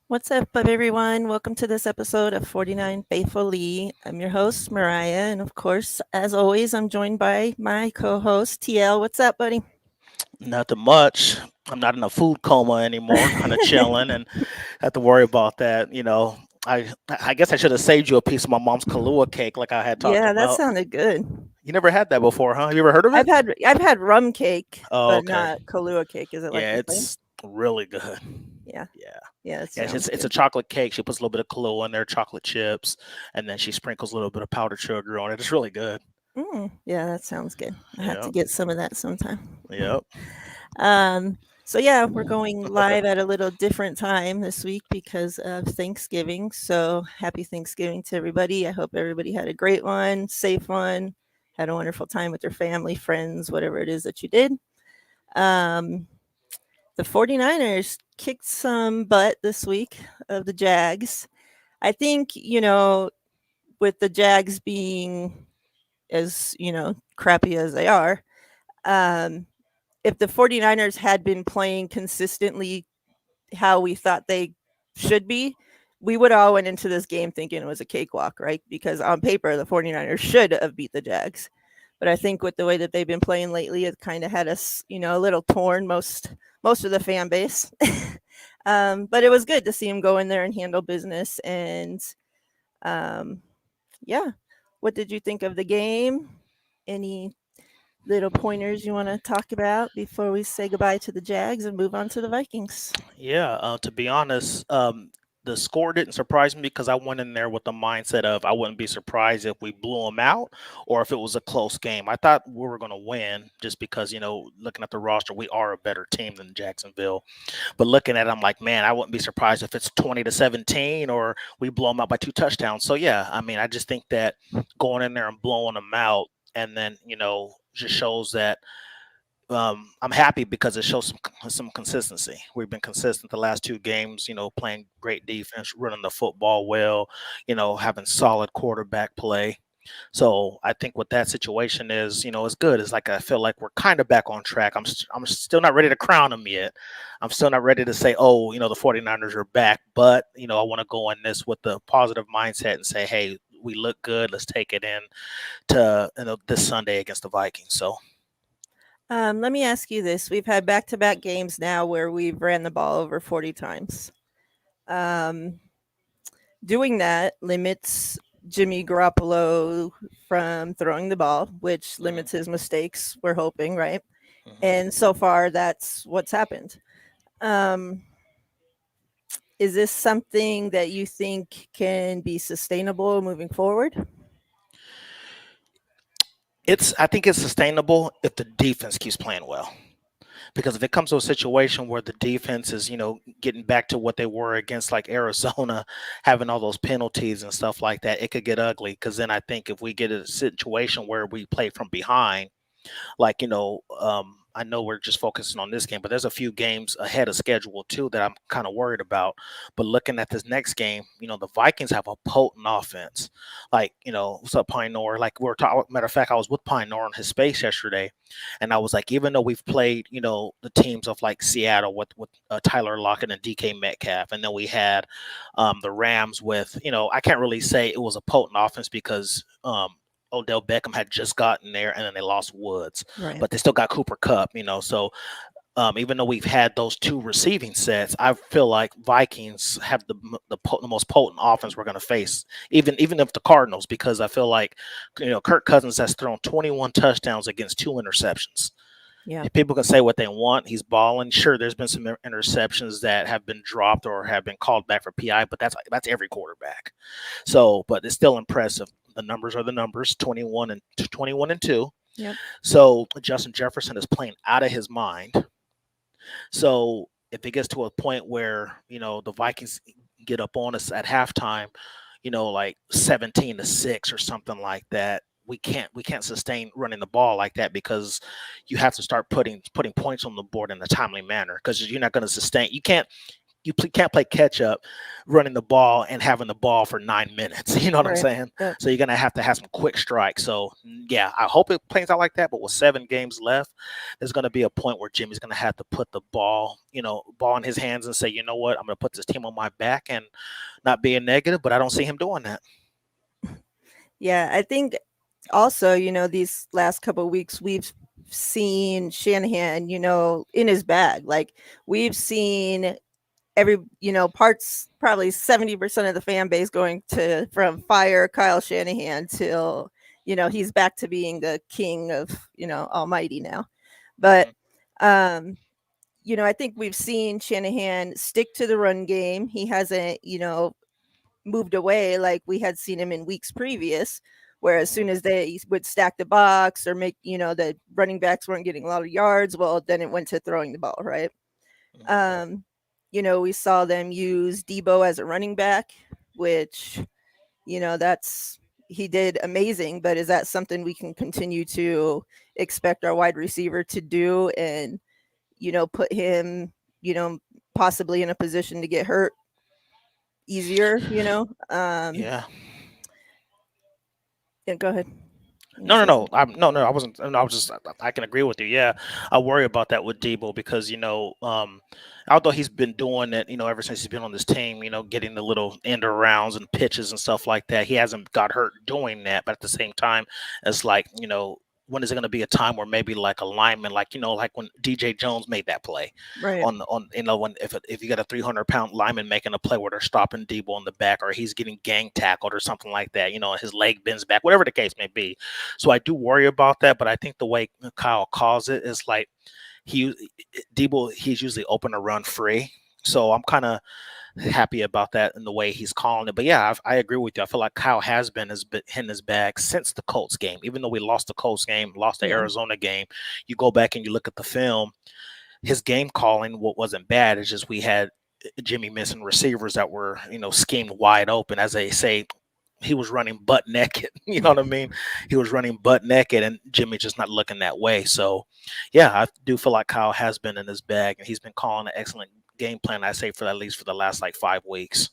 What's up, everyone? Welcome to this episode of 49 Faithfully. I'm your host, Miriah, and of course, as always, I'm joined by my co host, TL. What's up, buddy? Nothing much. I'm not in a food coma anymore. Kind of chilling and have to worry about that. I guess I should have saved you a piece of my mom's Kahlua cake, like I had talked Yeah, that about. sounded good. You never had that before, huh? Have you ever heard of it? I've had rum cake, Oh, but okay. not Kahlua cake. Is it like Yeah, the same? it's really good. Yeah, Yeah, yeah, it yeah. It's sounds it's a good. chocolate cake. She puts a little bit of Kahlua in there, chocolate chips, and then she sprinkles a little bit of powdered sugar on it. It's really good. Yeah, that sounds good. I have to Yep. get some of that sometime. Yep. Um, so yeah, we're going live at a little different time this week because of Thanksgiving. So happy Thanksgiving to everybody. I hope everybody had a great one, safe one, had a wonderful time with their family, friends, whatever it is that you did. Um, the 49ers kicked some butt this week of the Jags. I think, with the Jags being as, crappy as they are, um, if the 49ers had been playing consistently how we thought they should be, we would all went into this game thinking it was a cakewalk, right? Because on paper, the 49ers should have beat the Jags. But I think with the way that they've been playing lately, it kind of had us, a little torn, most of the fan base. But it was good to see him go in there and handle business. And um, yeah, what did you think of the game? Any little pointers you want to talk about before we say goodbye to the Jags and move on to the Vikings? Yeah, to be honest, the score didn't surprise me because I went in there with the mindset of I wouldn't be surprised if we blew them out or if it was a close game. I thought we were going to win just because, looking at the roster, we are a better team than Jacksonville. But looking at it, I'm like, man, I wouldn't be surprised if it's 20-17 or we blow them out by 2 touchdowns. So, yeah, I mean, I just think that going in there and blowing them out and then, just shows that I'm happy because it shows some consistency. We've been consistent the last two games, playing great defense, running the football well, having solid quarterback play. So I think what that situation is good. It's like I feel like we're kind of back on track. I'm still not ready to crown them yet. I'm still not ready to say, oh, the 49ers are back. But, I want to go in this with the positive mindset and say, hey, we look good. Let's take it in to this Sunday against the Vikings. So Let me ask you this. We've had back to back games now where we've ran the ball over 40 times. Um, Doing that limits Jimmy Garoppolo from throwing the ball, which limits mhm, his mistakes, we're hoping, right? mhm. And so far, that's what's happened. Um, is this something that you think can be sustainable moving forward? I think it's sustainable if the defense keeps playing well. Because if it comes to a situation where the defense is, getting back to what they were against like Arizona, having all those penalties and stuff like that, it could get ugly. Because then I think if we get a situation where we play from behind, like I know we're just focusing on this game, but there's a few games ahead of schedule too that I'm kind of worried about. But looking at this next game, the Vikings have a potent offense. Like, what's up, Pine Nor? Like we are talking. Matter of fact, I was with Pine Nor on his space yesterday, and I was like, even though we've played, the teams of like Seattle with Tyler Lockett and DK Metcalf, and then we had the Rams with, I can't really say it was a potent offense because Odell Beckham had just gotten there, and then they lost Woods, Right. but they still got Cooper Cup, So even though we've had those two receiving sets, I feel like Vikings have the most potent offense we're going to face, even if the Cardinals, because I feel like Kirk Cousins has thrown 21 touchdowns against 2 interceptions. Yeah. People can say what they want. He's balling. Sure, there's been some interceptions that have been dropped or have been called back for PI, but that's every quarterback. So, but it's still impressive. The numbers are the numbers, 21 and 2. Yep. So Justin Jefferson is playing out of his mind. So if it gets to a point where the Vikings get up on us at halftime, like 17-6 or something like that, we can't sustain running the ball like that because you have to start putting points on the board in a timely manner because you're not going to sustain. You can't. can't play catch up running the ball and having the ball for 9 minutes. You know what I'm Right. saying? Yep. So you're gonna have to have some quick strikes. So yeah, I hope it plays out like that. But with 7 games left, there's gonna be a point where Jimmy's gonna have to put the ball, ball in his hands and say, you know what, I'm gonna put this team on my back and not being negative. But I don't see him doing that. Yeah, I think also, these last couple of weeks we've seen Shanahan, in his bag. Like we've seen every, parts probably 70% of the fan base going to from fire Kyle Shanahan till, he's back to being the king of, almighty now. But Hmm. um I think we've seen Shanahan stick to the run game. He hasn't, moved away like we had seen him in weeks previous, where as soon Hmm. as they would stack the box or make, the running backs weren't getting a lot of yards, well, then it went to throwing the ball, right? Hmm. Um, we saw them use Debo as a running back, which, that's he did amazing, but is that something we can continue to expect our wide receiver to do and, put him, you know, possibly in a position to get hurt easier? Yeah. Yeah, go ahead. You gonna No, no, say no. something? No, I wasn't. No, I was just. I can agree with you. Yeah, I worry about that with Debo because although he's been doing it, ever since he's been on this team, getting the little end rounds and pitches and stuff like that, he hasn't got hurt doing that. But at the same time, it's like when is it going to be a time where maybe like a lineman, like like when DJ Jones made that play Right. on when if you got a 300-pound lineman making a play where they're stopping Debo in the back or he's getting gang tackled or something like that, his leg bends back, whatever the case may be. So I do worry about that, but I think the way Kyle calls it is like he Debo, he's usually open to run free. So I'm kind of happy about that in the way he's calling it. But yeah, I agree with you. I feel like Kyle has been in his bag since the Colts game. Even though we lost the Colts game, lost the Yeah. Arizona game, you go back and you look at the film. His game calling what wasn't bad. It's just we had Jimmy missing receivers that were schemed wide open, as they say. He was running butt naked. You know what I mean? He was running butt naked, and Jimmy just not looking that way. So, yeah, I do feel like Kyle has been in his bag, and he's been calling an excellent game plan. I say for at least for the last like 5 weeks.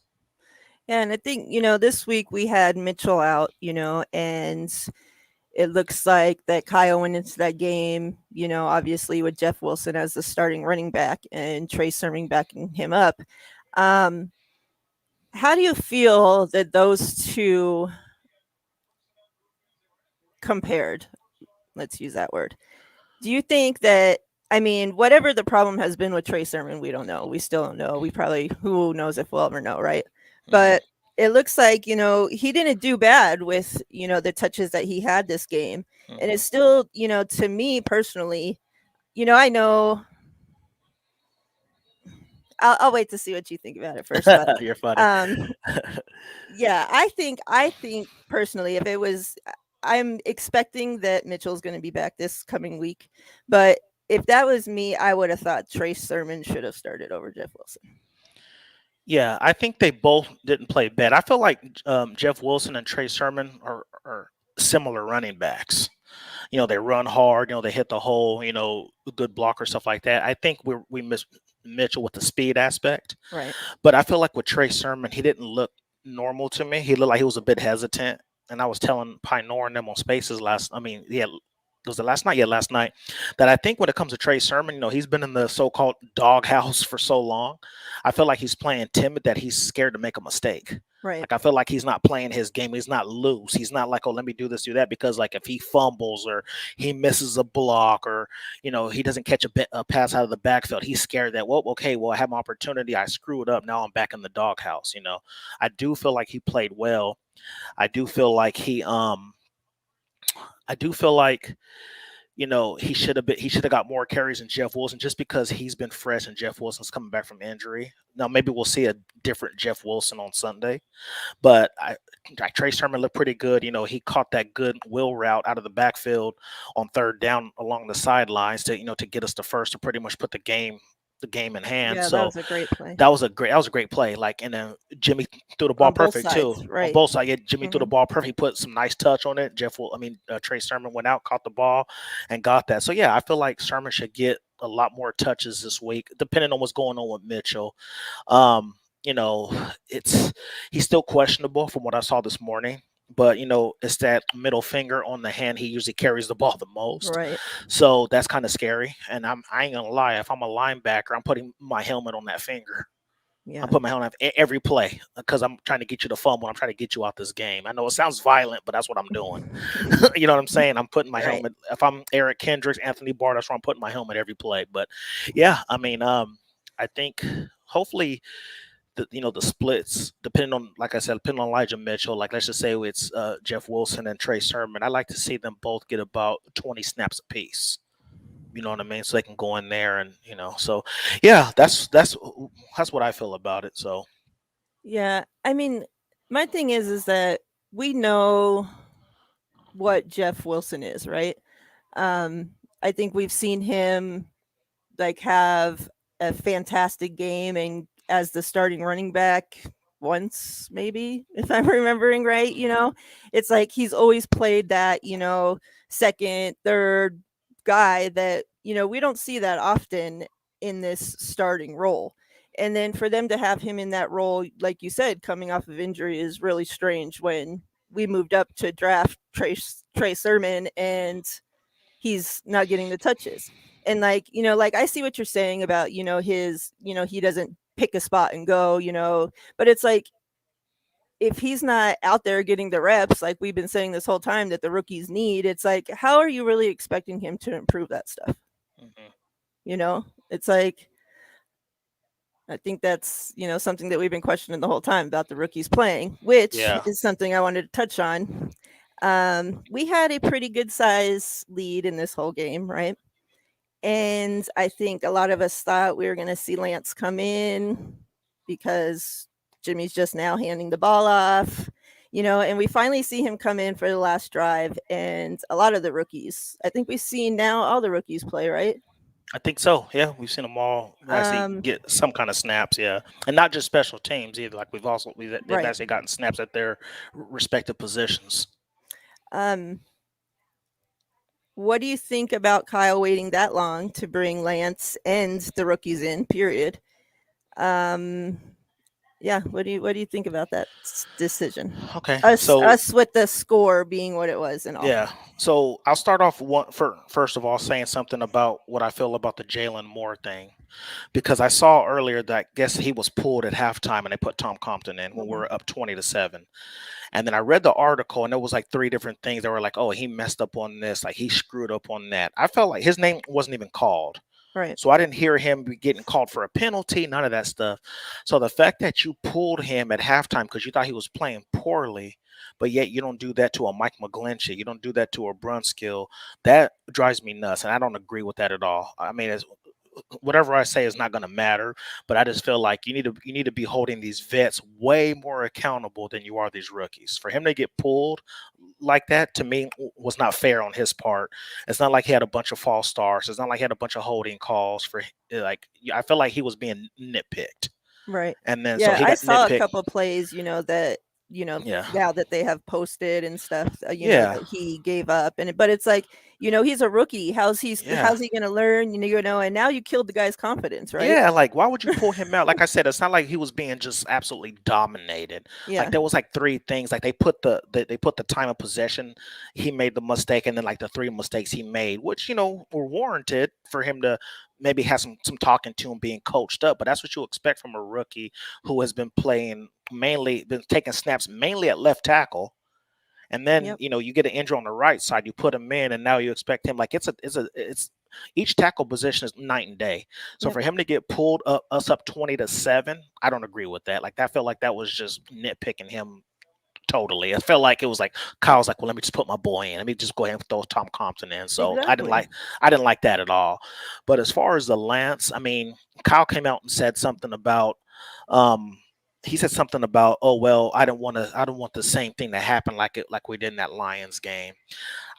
Yeah, and I think, this week we had Mitchell out, and it looks like that Kyle went into that game, obviously with Jeff Wilson as the starting running back and Trey Sermon backing him up. Um, how do you feel that those two compared? Let's use that word. Do you think that, I mean, whatever the problem has been with Trey Sermon, we don't know. We still don't know. We probably, who knows if we'll ever know, right? Hmm. But it looks like, he didn't do bad with, the touches that he had this game. And Hmm. it's still, to me personally, I know I'll wait to see what you think about it first, but You're funny. um yeah, I think personally if it was I'm expecting that Mitchell's going to be back this coming week, but if that was me, I would have thought Trey Sermon should have started over Jeff Wilson. Yeah, I think they both didn't play bad. I feel like Jeff Wilson and Trey Sermon are similar running backs. They run hard, they hit the hole, good blocker, stuff like that. I think we miss Mitchell with the speed aspect. Right. But I feel like with Trey Sermon, he didn't look normal to me. He looked like he was a bit hesitant. And I was telling Pioneer and them on Spaces yeah, was it last night? Yeah, last night. That I think when it comes to Trey Sermon, he's been in the so-called doghouse for so long. I feel like he's playing timid that he's scared to make a mistake. Right. Like I feel like he's not playing his game. He's not loose. He's not like, oh, let me do this, do that. Because like if he fumbles or he misses a block or he doesn't catch a pass out of the backfield, he's scared that okay, well I have my opportunity. I screw it up. Now I'm back in the doghouse. I do feel like he played well. I do feel like I do feel like he should have got more carries than Jeff Wilson just because he's been fresh and Jeff Wilson's coming back from injury. Now maybe we'll see a different Jeff Wilson on Sunday, but Trey Sermon looked pretty good. He caught that good wheel route out of the backfield on third down along the sidelines to get us the first to pretty much put the game in hand. Yeah, that So was a great play that was a great play. Like and then Jimmy threw the ball on both perfect too sides, on right? both sides. Yeah, Jimmy threw the Mhm. ball perfect. He put some nice touch on it. Trey Sermon went out, caught the ball, and got that. So yeah, I feel like Sermon should get a lot more touches this week, depending on what's going on with Mitchell. Um, you know, it's he's still questionable from what I saw this morning. But it's that middle finger on the hand he usually carries the ball the most, Right. so that's kind of scary. And I ain't gonna lie, if I'm a linebacker, I'm putting my helmet on that finger. I'm Yeah. putting my helmet on every play because I'm trying to get you to fumble. I'm trying to get you out this game. I know it sounds violent, but that's what I'm doing. You know what I'm saying? I'm putting my Right. helmet. If I'm Eric Kendricks, Anthony Barr, that's where I'm putting my helmet every play. But yeah, I mean, I think hopefully the splits, depending on, like I said, depending on Elijah Mitchell, like let's just say it's Jeff Wilson and Trey Sermon. I like to see them both get about 20 snaps apiece. You know what I mean? So they can go in there and So yeah, that's what I feel about it. So Yeah. I mean, my thing is that we know what Jeff Wilson is, right? Um, I think we've seen him like have a fantastic game and as the starting running back once, maybe, if I'm remembering right. It's like he's always played that, second, third guy that, we don't see that often in this starting role. And then for them to have him in that role, like you said, coming off of injury is really strange when we moved up to draft Trey Sermon and he's not getting the touches. And like I see what you're saying about, his, he doesn't pick a spot and go, but it's like if he's not out there getting the reps, like we've been saying this whole time that the rookies need, it's like, how are you really expecting him to improve that stuff? mhm. It's like, I think that's, something that we've been questioning the whole time about the rookies playing, which Yeah, is something I wanted to touch on. We had a pretty good size lead in this whole game, right? And I think a lot of us thought we were going to see Lance come in because Jimmy's just now handing the ball off, and we finally see him come in for the last drive. And a lot of the rookies, I think we've seen now all the rookies play, right? I think so. Yeah, we've seen them all actually Um, get some kind of snaps. Yeah, and not just special teams either. Like they've right. actually gotten snaps at their respective positions. Um, what do you think about Kyle waiting that long to bring Lance and the rookies in? Period. Um, Yeah, what do you think about that decision? Okay, so Us with the score being what it was and all. yeah, so I'll start off first of all saying something about what I feel about the Jalen Moore thing, because I saw earlier that I guess he was pulled at halftime and they put Tom Compton in when we Mhm. were up 20-7. And then I read the article and there was like three different things that were like, oh, he messed up on this, like he screwed up on that. I felt like his name wasn't even called. Right. So I didn't hear him getting called for a penalty, none of that stuff. So the fact that you pulled him at halftime because you thought he was playing poorly, but yet you don't do that to a Mike McGlinchey, you don't do that to a Brunskill, that drives me nuts. And I don't agree with that at all. I mean, whatever I say is not going to matter, but I just feel like you need to be holding these vets way more accountable than you are these rookies. For him to get pulled like that, to me, was not fair on his part. It's not like he had a bunch of false starts. It's not like he had a bunch of holding calls for like. I feel like he was being nitpicked, Right. and then so Yeah, he I got saw a nitpicked. couple plays, that, Yeah, now that they have posted and stuff, yeah, that he gave up. But it's like, he's a rookie. yeah. How's he going to learn, and now you killed the guy's confidence, right? Yeah, like why would you pull him out? Like I said, it's not like he was being just absolutely dominated. Like Yeah. there was like three things. Like they put the time of possession, he made the mistake, and then like the three mistakes he made, which were warranted for him to maybe have some talking to him, being coached up. But that's what you expect from a rookie who has been taking snaps mainly at left tackle. And then Yep. you get an injury on the right side, you put him in, and now you expect him, like it's each tackle position is night and day. So Yep. for him to get pulled up us up 20-7, I don't agree with that. Like I felt like that was just nitpicking him totally. I felt like it was like Kyle's like, well, let me just put my boy in. Let me just go ahead and throw Tom Compton in. So Exactly. I didn't like that at all. But as far as the Lance, I mean, Kyle came out and said something about um he said something about, oh well, I don't want the same thing to happen like we did in that Lions game.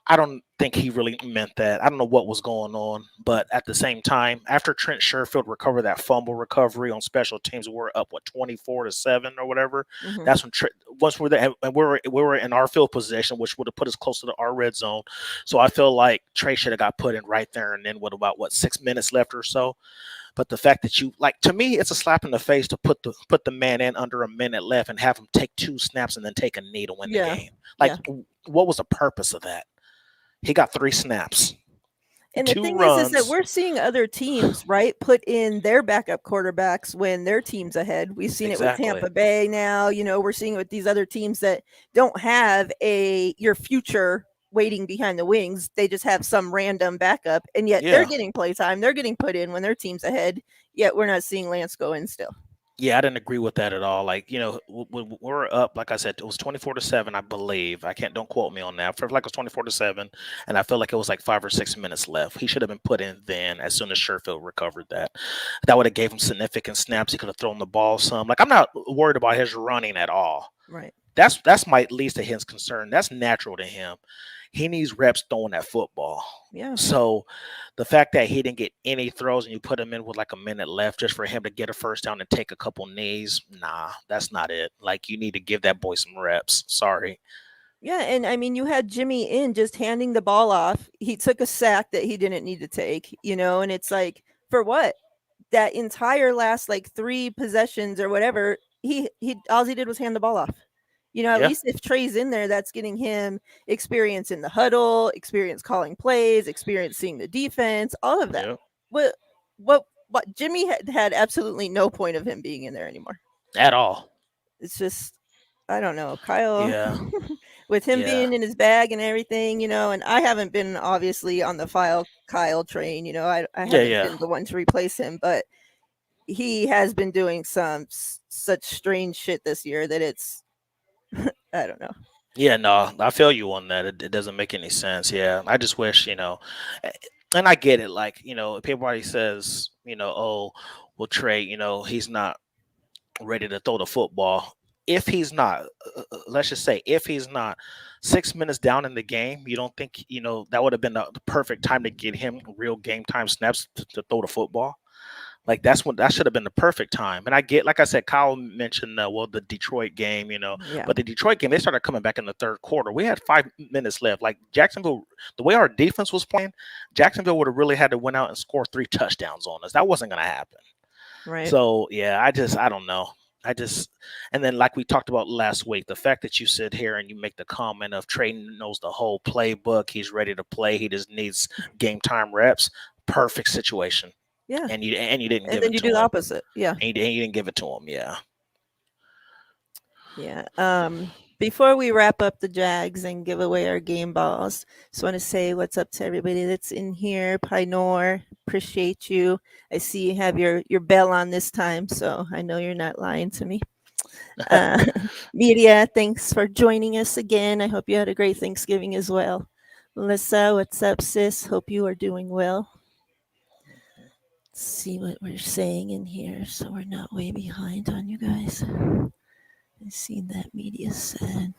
I don't think he really meant that. I don't know what was going on, but at the same time, after Trent Sherfield recovered that fumble recovery on special teams, we were up what 24-7 or whatever. Hmm. That's when once we're there, and we were in our field position, which would have put us closer to our red zone. So I feel like Trey should have got put in right there and then with about what 6 minutes left or so. But the fact that you like to me, it's a slap in the face to put the man in under a minute left and have him take 2 snaps and then take a knee to win the Yeah, game. Like, yeah. what was the purpose of that? He got 3 snaps, And the two thing is that runs. we're seeing other teams, right, put in their backup quarterbacks when their team's ahead. We've seen it with Exactly. Tampa Bay now. We're seeing it with these other teams that don't have a your future waiting behind the wings. They just have some random backup, and yet they're Yeah. getting play time. They're getting put in when their team's ahead. Yet we're not seeing Lance go in still. Yeah, I didn't agree with that at all. Like, when we're up, like I said, it was 24-7, I believe. I can't, don't quote me on that. I feel like it was 24-7, and I feel like it was like 5 or 6 minutes left. He should have been put in then as soon as Sherfield recovered that. That would have gave him significant snaps. He could have thrown the ball some. Like, I'm not worried about his running at all. Right. That's my least of his concern. That's natural to him. He needs reps throwing that football. Yeah. So the fact that he didn't get any throws and you put him in with like a minute left just for him to get a first down and take a couple knees, nah, that's not it. Like, you need to give that boy some reps. Sorry. Yeah, and I mean, you had Jimmy in just handing the ball off. He took a sack that he didn't need to take, and it's like, for what? That entire last like 3 possessions or whatever, he all he did was hand the ball off. At Yeah. least if Trey's in there, that's getting him experience in the huddle, experience calling plays, experience seeing the defense, all of that. Yeah. What what Jimmy had absolutely no point of him being in there anymore. At all. It's just, I don't know, Kyle, Yeah. with him Yeah. being in his bag and everything, and I haven't been obviously on the file Kyle train, I Yeah. haven't Yeah. been the one to replace him, but he has been doing some such strange shit this year that it's, I don't know. Yeah, no, I feel you on that. It doesn't make any sense. Yeah, I just wish, a- and I get it. Like, if everybody says, oh, well, Trey, he's not ready to throw the football. If he's not, let's just say, if he's not 6 minutes down in the game, you don't think, that would have been the perfect time to get him real game time snaps to throw the football? Like, that should have been the perfect time. And I get, like I said, Kyle mentioned the Detroit game, Yeah. but the Detroit game, they started coming back in the third quarter. We had 5 minutes left. Like, Jacksonville, the way our defense was playing, Jacksonville would have really had to win out and score 3 touchdowns on us. That wasn't going to happen. Right. So yeah, I don't know. And then, like we talked about last week, the fact that you sit here and you make the comment of Trey knows the whole playbook, he's ready to play, he just needs game time reps. Perfect situation, Yeah. and you didn't And give then it you to do the him, opposite. Yeah. and you didn't give it to him. Yeah, Yeah. Before we wrap up the Jags and give away our game balls, just want to say what's up to everybody that's in here. Pinor, appreciate you. I see you have your bell on this time, so I know you're not lying to me. Uh, Miriah, thanks for joining us again. I hope you had a great Thanksgiving as well. Melissa, what's up, sis? Hope you are doing well. Let's see what we're saying in here so we're not way behind on you guys. I seen that media said.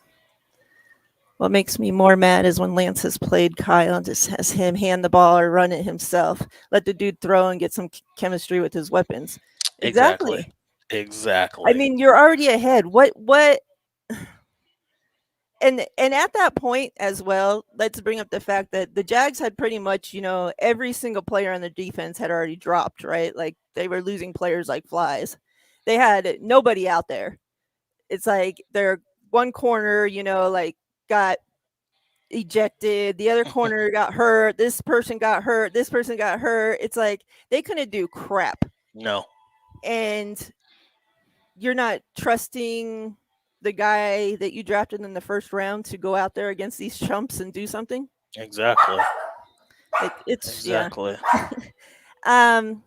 What makes me more mad is when Lance has played Kyle and just has him hand the ball or run it himself. Let the dude throw and get some chemistry with his weapons. exactly, Exactly. I exactly. mean, you're already ahead. What and at that point as well, let's bring up the fact that the Jags had pretty much, every single player on the defense had already dropped, right? Like they were losing players like flies. They had nobody out there. It's like their one corner, like got ejected, the other corner got hurt, this person got hurt, this person got hurt. It's like they couldn't do crap. No, And you're not trusting the guy that you drafted in the first round to go out there against these chumps and do something. exactly, Like it's yeah. exactly. Um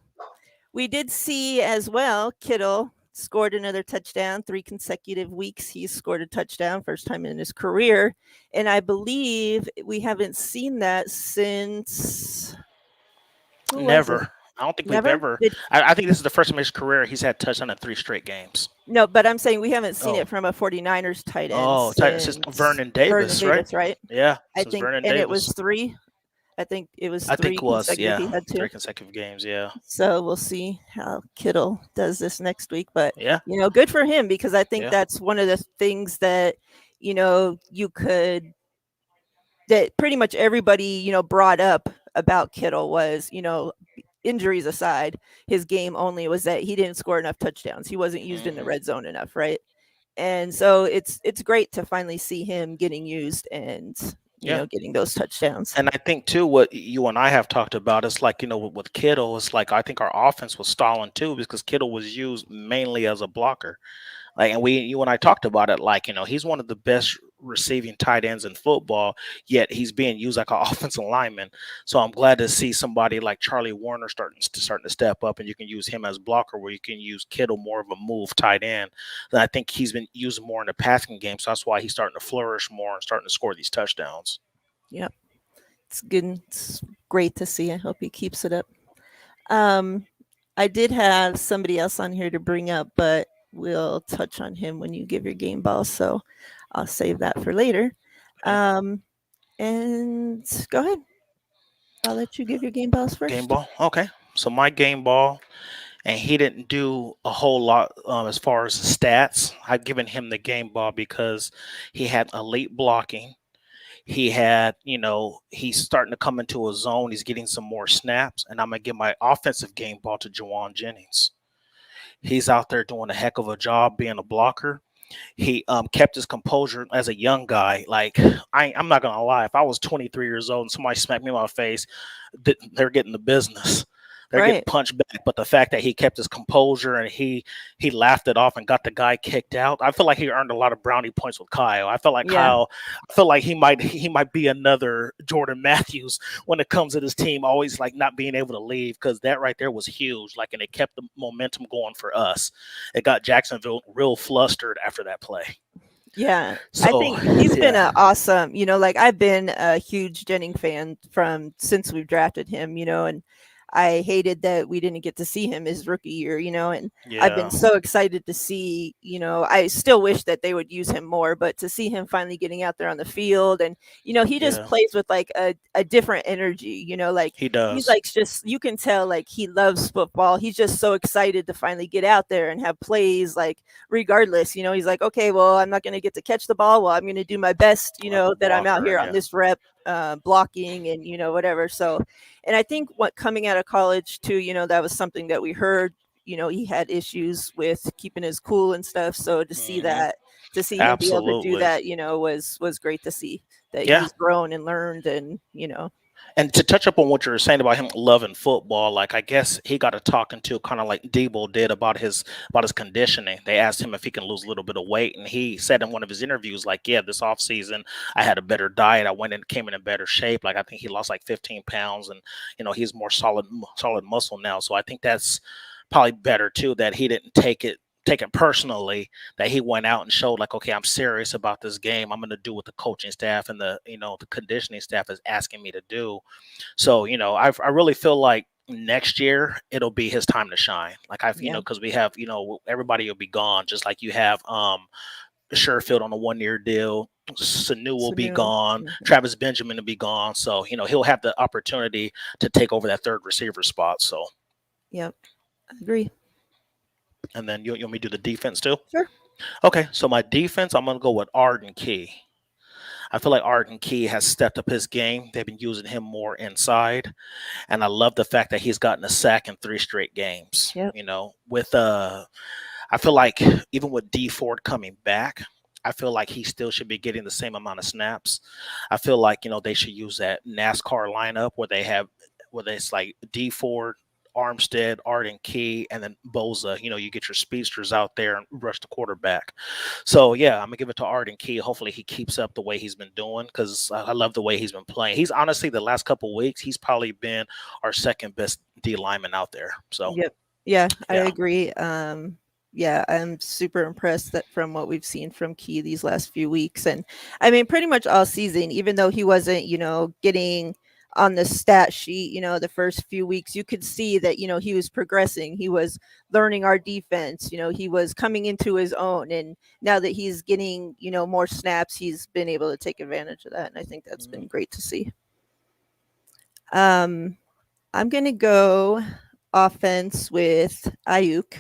we did see as well Kittle scored another touchdown 3 consecutive weeks. He's scored a touchdown first time in his career, and I believe we haven't seen that since, who was it? Never. I don't think we've Never ever. did. I think this is the first time in his career he's had touchdown in 3 straight games. No, but I'm saying we haven't seen Oh, it from a 49ers tight end oh, it's just since Vernon Vernon Davis, right? Davis, right? Yeah, I since think, Vernon and it was Davis. 3. I think it was I think 3 it was, consecutive yeah, he had 3 to. consecutive games. Yeah, So we'll see how Kittle does this next week. But, yeah, good for him because I think yeah, that's one of the things that, you could, that pretty much everybody, brought up about Kittle was, injuries aside, his game only was that he didn't score enough touchdowns. He wasn't used in the hmm red zone enough, right? And so it's great to finally see him getting used and, yeah. getting those touchdowns. And I think too, what you and I have talked about, it's like with Kittle, it's like I think our offense was stalling too because Kittle was used mainly as a blocker. Like, and you and I talked about it. Like, he's one of the best receiving tight ends in football. Yet he's being used like an offensive lineman. So I'm glad to see somebody like Charlie Warner starting to step up, and you can use him as blocker, where you can use Kittle more of a move tight end. And I think he's been used more in the passing game, so that's why he's starting to flourish more and starting to score these touchdowns. Yep. It's good. It's great to see. I hope he keeps it up. Um, I did have somebody else on here to bring up, but we'll touch on him when you give your game ball. So I'll save that for later. Okay, Um, and go ahead. I'll let you give your game balls game first. ball. Okay, so my game ball, and he didn't do a whole lot as far as the stats. I've given him the game ball because he had elite blocking. He had, he's starting to come into a zone. He's getting some more snaps, and I'm gonna give my offensive game ball to Jawan Jennings. He's out there doing a heck of a job being a blocker. He kept his composure as a young guy. Like I'm not gonna lie, if I was 23 years old and somebody smacked me in my face, they're getting the business. They're getting Right. punched back. But the fact that he kept his composure and he laughed it off and got the guy kicked out, I feel like he earned a lot of brownie points with Kyle. Yeah. I feel like he might be another Jordan Matthews when it comes to this team, always like not being able to leave, because that right there was huge. Like, and it kept the momentum going for us. It got Jacksonville real flustered after that play. Yeah, I So think he's been yeah, a awesome, like I've been a huge Jennings fan from since we've drafted him, and I hated that we didn't get to see him his rookie year, and I've been yeah, so excited to see, I still wish that they would use him more, but to see him finally getting out there on the field and, he just yeah. plays with like a different energy, like He he's does. like just you can tell like he loves football. He's just so excited to finally get out there and have plays like regardless, he's like, okay, well, I'm not going to get to catch the ball. Well, I'm going to do my best, Like a that I'm out blocker, here on yeah. this rep blocking and, whatever. So, and I think what coming out of college too, that was something that we heard, he had issues with keeping his cool and stuff. So Hmm. to see him be able to do Absolutely. that, was great to see that Yeah. he's grown and learned and, And to touch up on what you were saying about him loving football, like I guess he got a talking to kind of like Debo did about his conditioning. They asked him if he can lose a little bit of weight, and he said in one of his interviews, like, yeah, this off season I had a better diet. I went and came in better shape. Like I think he lost like 15 pounds, and he's more solid muscle now. So I think that's probably better too, that he didn't take it personally, that he went out and showed like, okay, I'm serious about this game. I'm going to do what the coaching staff and the conditioning staff is asking me to do. So, I really feel like next year it'll be his time to shine. Like yeah. because we have, everybody will be gone, just like you have Sherfield on a 1 year deal. Sanu will So be new. gone. Mhm. Travis Benjamin will be gone. So, he'll have the opportunity to take over that third receiver spot. So, Yep. I agree. and then you want me to do the defense too? Sure. Okay. So, my defense, I'm going to go with Arden Key. I feel like Arden Key has stepped up his game. They've been using him more inside. And I love the fact that he's gotten a sack in 3 straight games. Yep. I feel like even with D Ford coming back, I feel like he still should be getting the same amount of snaps. I feel like they should use that NASCAR lineup where it's like D Ford, Armstead, Arden Key, and then Boza. You get your speedsters out there and rush the quarterback. So yeah, I'm gonna give it to Arden Key. Hopefully he keeps up the way he's been doing, because I love the way he's been playing. He's honestly, the last couple weeks, he's probably been our second best D lineman out there. So Yep. Yeah, I yeah, agree. Yeah, I'm super impressed that from what we've seen from Key these last few weeks. And I mean, pretty much all season, even though he wasn't, getting on the stat sheet, the first few weeks, you could see that, he was progressing. He was learning our defense. He was coming into his own. And now that he's getting, more snaps, he's been able to take advantage of that. And I think that's been great to see. Um, I'm going to go offense with Ayuk.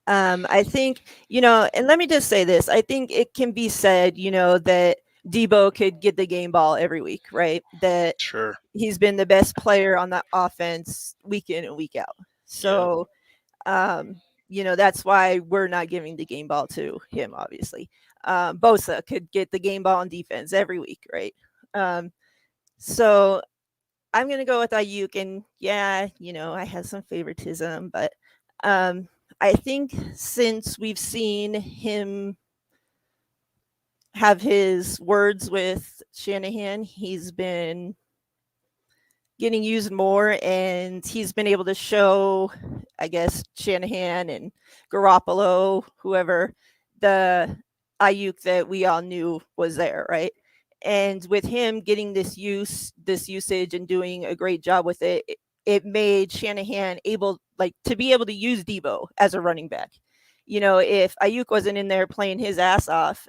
I think, and let me just say this. I think it can be said, that Debo could get the game ball every week, right? That Sure. he's been the best player on the offense week in and week out. Yep. So, that's why we're not giving the game ball to him, obviously. Bosa could get the game ball on defense every week, right? Um, so I'm going to go with Ayuk. And yeah, I have some favoritism, but um, I think since we've seen him have his words with Shanahan, he's been getting used more, and he's been able to show, I guess, Shanahan and Garoppolo, whoever, the Ayuk that we all knew was there, right? And with him getting this usage and doing a great job with it made Shanahan able, like, to be able to use Debo as a running back. If Ayuk wasn't in there playing his ass off,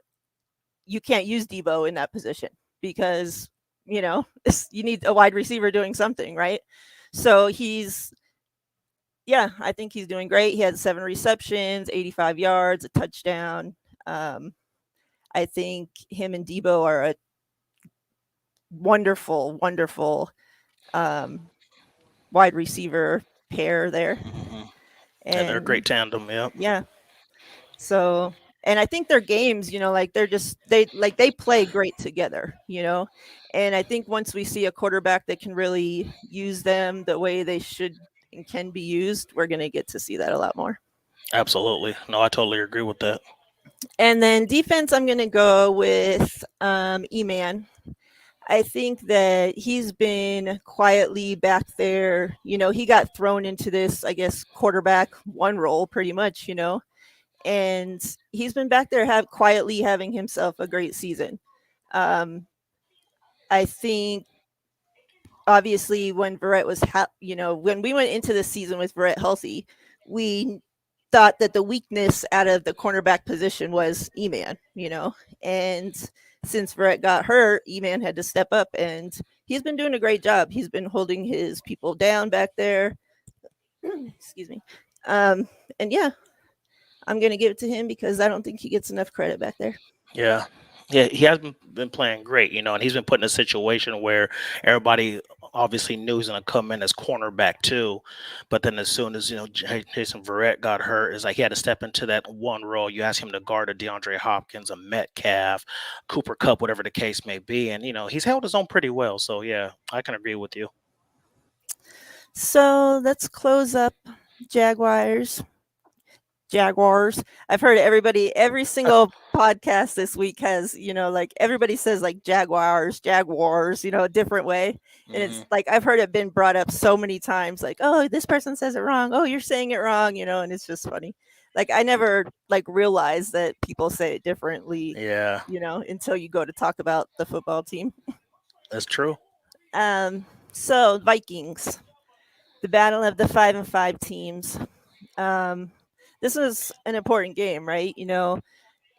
you can't use Debo in that position because you need a wide receiver doing something, right? So yeah, I think he's doing great. He had 7 receptions, 85 yards, a touchdown. Um, I think him and Debo are a wonderful, wonderful um, wide receiver pair there, Hmm. Yeah, they're a and great tandem. Yep. yeah, so, and I think their games, like they play great together, And I think once we see a quarterback that can really use them the way they should and can be used, we're going to get to see that a lot more. Absolutely. No, I totally agree with that. And then defense, I'm going to go with E-Man. I think that he's been quietly back there. He got thrown into this, I guess, quarterback one role pretty much, and he's been back there quietly having himself a great season. Um, I think obviously when Verrett was, when we went into the season with Verrett healthy, we thought that the weakness out of the cornerback position was E-Man, and since Verrett got hurt, E-Man had to step up, and he's been doing a great job. He's been holding his people down back there. Excuse me. Um, and yeah, I'm going to give it to him because I don't think he gets enough credit back there. Yeah. Yeah, he has been playing great, and he's been put in a situation where everybody obviously knew he's going to come in as cornerback too. But then as soon as, Jason Verrett got hurt, it's like he had to step into that one role. You ask him to guard a DeAndre Hopkins, a Metcalf, Cooper Cup, whatever the case may be. And, he's held his own pretty well. So, yeah, I can agree with you. So let's close up Jaguars. Jaguars. I've heard every single podcast this week has, like everybody says like Jaguars, a different way. And Hmm. it's like I've heard it been brought up so many times, like, oh, this person says it wrong. Oh, you're saying it wrong, and it's just funny. Like I never like realized that people say it differently, Yeah, until you go to talk about the football team. that's true. So Vikings, the battle of the 5-5 teams. Um, this is an important game, right?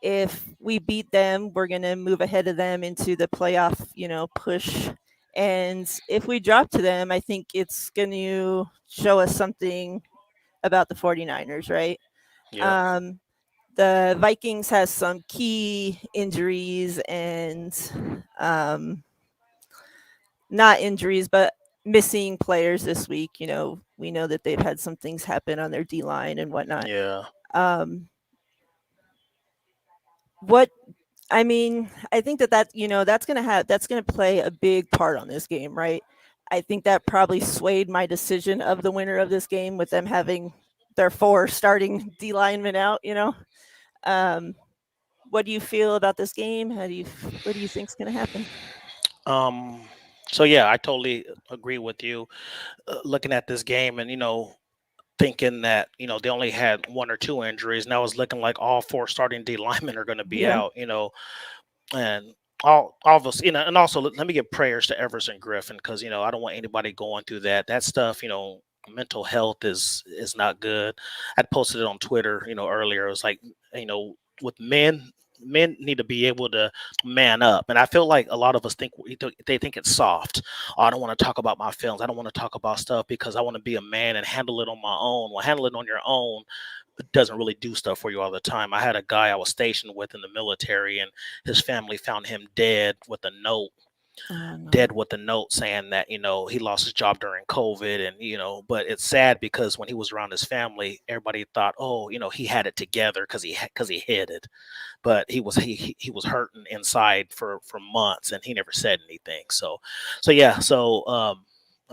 If we beat them, we're going to move ahead of them into the playoff, push. And if we drop to them, I think it's going to show us something about the 49ers, right? Yep. Um, the Vikings has some key injuries and not injuries, but missing players this week. We know that they've had some things happen on their D line and whatnot. Yeah. Um, what I mean, I think that's gonna play a big part on this game, right? I think that probably swayed my decision of the winner of this game with them having their 4 starting D linemen out. Um, what do you feel about this game? What do you think's gonna happen? Um, so yeah, I totally agree with you. Looking at this game and thinking that they only had one or two injuries. Now it's looking like all four starting D linemen are going to be Yeah. out. And all of us, and also let me give prayers to Everson Griffin, because I don't want anybody going through that stuff. Mental health is not good. I posted it on Twitter, earlier. It was like, with men need to be able to man up, and I feel like a lot of us think they think it's soft. Oh, I don't want to talk about my feelings. I don't want to talk about stuff because I want to be a man and handle it on my own. Well, handle it on your own doesn't really do stuff for you all the time. I had a guy I was stationed with in the military, and his family found him Oh dead no. with a note saying that he lost his job during COVID. And but it's sad because when he was around his family, everybody thought, oh, he had it together because he hid it. But he was hurting inside for months, and he never said anything. So yeah.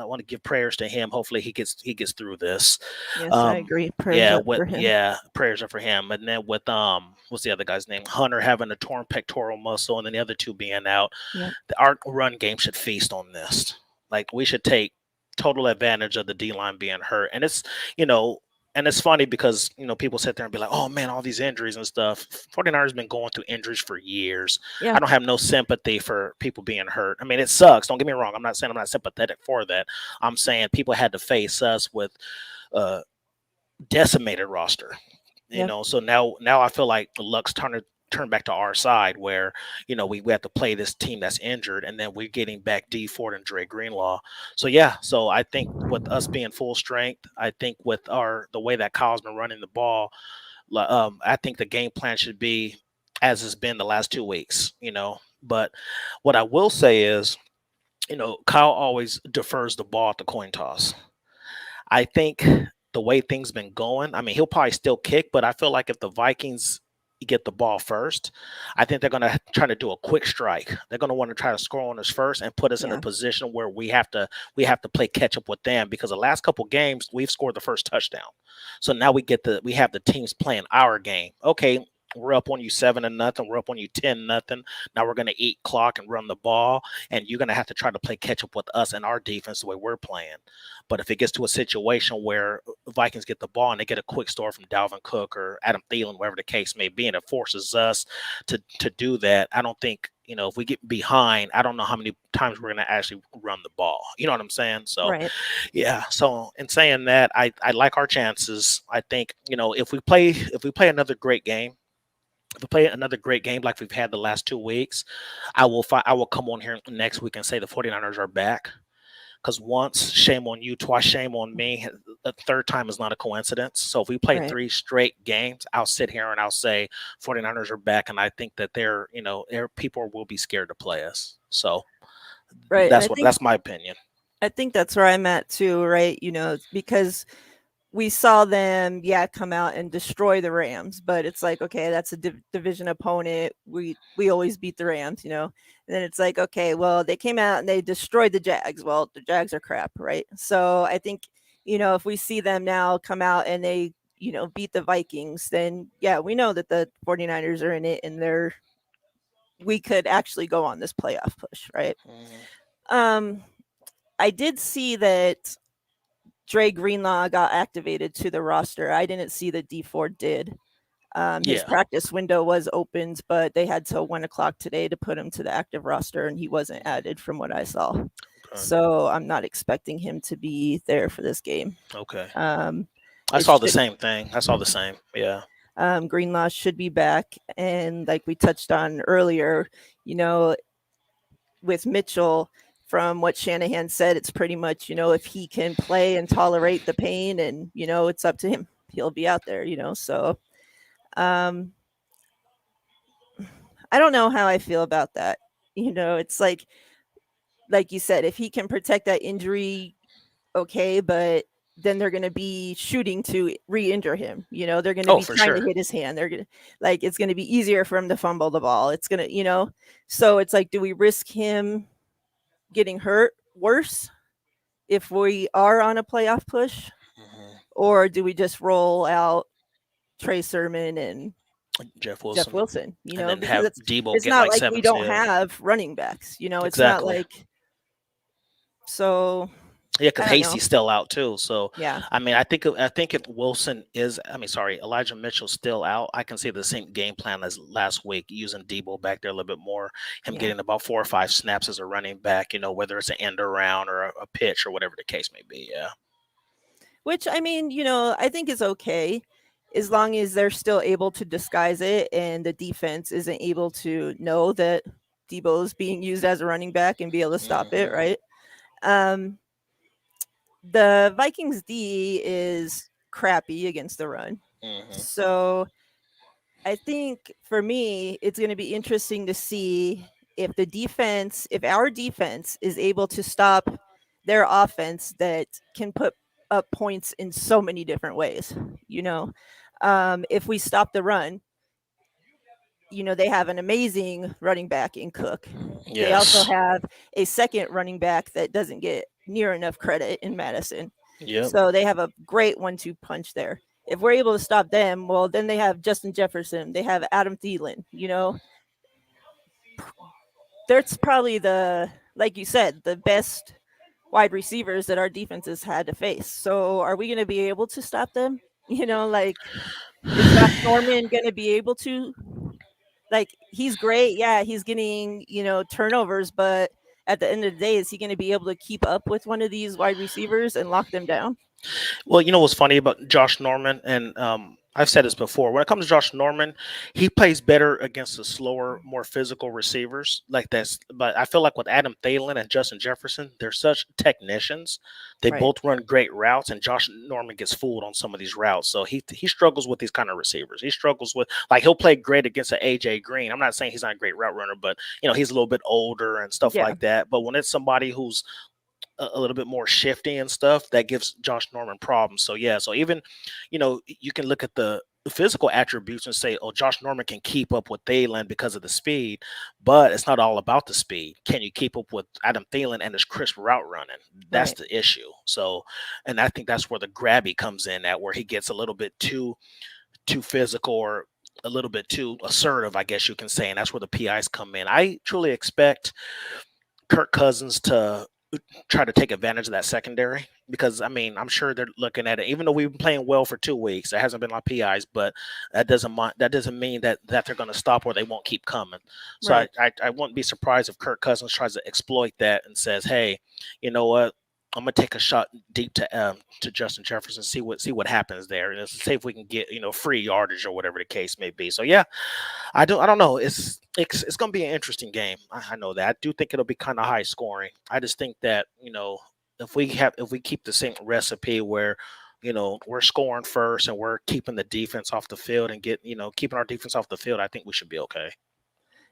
I want to give prayers to him. Hopefully he gets through this. Yes, I um agree. Prayers yeah, up for him. prayers are for him. And then with what's the other guy's name? Hunter having a torn pectoral muscle, and then the other two being out. Yep. Our run game should feast on this. Like, we should take total advantage of the D line being hurt. And you know, it's funny because people sit there and be like, "Oh man, all these injuries and stuff." 49ers been going through injuries for years. Yeah. I don't have no sympathy for people being hurt. I mean, it sucks. Don't get me wrong. I'm not saying I'm not sympathetic for that. I'm saying people had to face us with a decimated roster. Yep. So now I feel like the luck's turn back to our side, where we have to play this team that's injured, and then we're getting back D Ford and Dre Greenlaw. So yeah, so I think with us being full strength, I think with the way that Kyle's been running the ball, I think the game plan should be as it's been the last 2 weeks. But what I will say is, Kyle always defers the ball at the coin toss. I think the way things been going, I mean, he'll probably still kick, but I feel like if the Vikings get the ball first, I think they're going to try to do a quick strike. They're going to want to try to score on us first and put us in a Yeah. position where we have to play catch up with them, because the last couple games we've scored the first touchdown. So now we have the teams playing our game. Okay, we're up on you 7-0. We're up on you 10-0. Now we're going to eat clock and run the ball, and you're going to have to try to play catch up with us and our defense the way we're playing. But if it gets to a situation where Vikings get the ball and they get a quick score from Dalvin Cook or Adam Thielen, whatever the case may be, and it forces us to do that, I don't think, if we get behind, I don't know how many times we're going to actually run the ball. You know what I'm saying? So, Right. yeah. So in saying that, I like our chances. I think, if we play another great game, if we play another great game like we've had the last 2 weeks, I will come on here next week and say the 49ers are back. Because once, shame on you. Twice, shame on me. A third time is not a coincidence. So if we play Right. 3 straight games, I'll sit here and I'll say 49ers are back, and I think that people will be scared to play us. So Right. And that's my opinion. I think that's where I'm at too, right? Because we saw them, yeah, come out and destroy the Rams, but it's like, okay, that's a division opponent. We always beat the Rams. And then it's like, okay, well, they came out and they destroyed the Jags. Well, the Jags are crap, right? So I think, if we see them now come out and they, beat the Vikings, then yeah, we know that the 49ers are in it, and we could actually go on this playoff push, right? Mhm. Um I did see that Dre Greenlaw got activated to the roster. I didn't see that D Ford did. His Yeah. practice window was opened, but they had till 1 o'clock today to put him to the active roster, and he wasn't added from what I saw. Okay. So I'm not expecting him to be there for this game. Okay. Um, I it saw the should same thing. I saw the same. Yeah. Greenlaw should be back, and like we touched on earlier, you know, with Mitchell, from what Shanahan said, it's pretty much, if he can play and tolerate the pain, and, it's up to him. He'll be out there. So um, I don't know how I feel about that. It's like you said, if he can protect that injury, okay, but then they're going to be shooting to re-injure him. They're going to Oh, be for trying to sure. hit his hand. They're going to, like, it's going to be easier for him to fumble the ball. It's going to. So it's like, do we risk him getting hurt worse if we are on a playoff push, Hmm. or do we just roll out Trey Sermon and Jeff Jeff Wilson, Wilson? and then Because have it's Debo it's get not like like we seven. don't Yeah. have running backs. It's not Exactly. like so. Yeah, because I don't know. Hasty's still out too. So, Yeah. I mean, I think if Wilson is, I mean, sorry, Elijah Mitchell's still out, I can see the same game plan as last week, using Debo back there a little bit more, him Yeah. getting about 4 or 5 snaps as a running back. Whether it's an end around or a pitch or whatever the case may be. Yeah. Which, I mean, I think is okay as long as they're still able to disguise it and the defense isn't able to know that Debo is being used as a running back and be able to stop it, Hmm. right? Um, the Vikings D is crappy against the run. Hmm. So I think for me, it's going to be interesting to see if our defense is able to stop their offense that can put up points in so many different ways. You know, if we stop the run, they have an amazing running back in Cook. They also Yes. have a second running back that doesn't get near enough credit in Madison. Yep. So they have a great 1-2 punch there. If we're able to stop them, well, then they have Justin Jefferson. They have Adam Thielen. That's probably like you said, the best wide receivers that our defenses had to face. So are we going to be able to stop them? Like, is Josh Norman going to be able to? Like, he's great. Yeah, he's getting, turnovers, but at the end of the day, is he going to be able to keep up with one of these wide receivers and lock them down? Well, you know what's funny about Josh Norman, and I've said this before. When it comes to Josh Norman, he plays better against the slower, more physical receivers like this. But I feel like with Adam Thielen and Justin Jefferson, they're such technicians. They Right. both run great routes, and Josh Norman gets fooled on some of these routes. So he struggles with these kind of receivers. He struggles with, like, he'll play great against an AJ Green. I'm not saying he's not a great route runner, but he's a little bit older and stuff Yeah. like that. But when it's somebody who's a little bit more shifty and stuff, that gives Josh Norman problems. So yeah, so even you can look at the physical attributes and say, oh, Josh Norman can keep up with Thielen because of the speed, but it's not all about the speed. Can you keep up with Adam Thielen and his crisp route running? That's Right. the issue. So, and I think that's where the grabby comes in, at where he gets a little bit too physical, or a little bit too assertive, I guess you can say, and that's where the PIs come in. I truly expect Kirk Cousins to try to take advantage of that secondary, because I mean, I'm sure they're looking at it. Even though we've been playing well for 2 weeks, there hasn't been a lot of PIs, but that doesn't mean that they're going to stop, or they won't keep coming. So Right. I wouldn't be surprised if Kirk Cousins tries to exploit that and says, "Hey, you know what? I'm gonna take a shot deep to Justin Jefferson, see what happens there, and see if we can get free yardage or whatever the case may be." So yeah, I don't know. It's going to be an interesting game. I know that. I do think it'll be kind of high scoring. I just think that if we keep the same recipe where we're scoring first and we're keeping the defense off the field and keeping our defense off the field, I think we should be okay.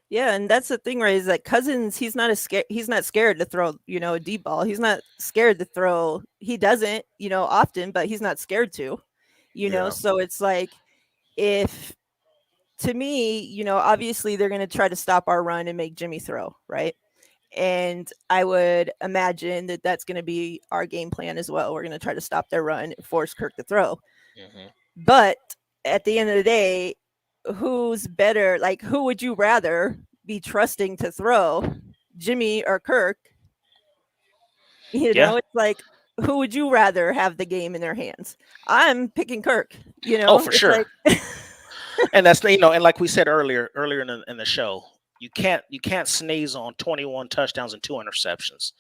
Yeah, and that's the thing, right? Is that Cousins, he's not scared to throw, a deep ball. He's not scared to throw. He doesn't, often, but he's not scared to. Yeah. So it's like, if to me, obviously they're going to try to stop our run and make Jimmy throw, right? And I would imagine that that's going to be our game plan as well. We're going to try to stop their run and force Kirk to throw. Hmm. But at the end of the day, who's better? Like, who would you rather be trusting to throw, Jimmy or Kirk? Yeah. It's like, who would you rather have the game in their hands? I'm picking Kirk. Oh, for It's sure. like, And that's and like we said earlier in the show, you can't sneeze on 21 touchdowns and 2 interceptions.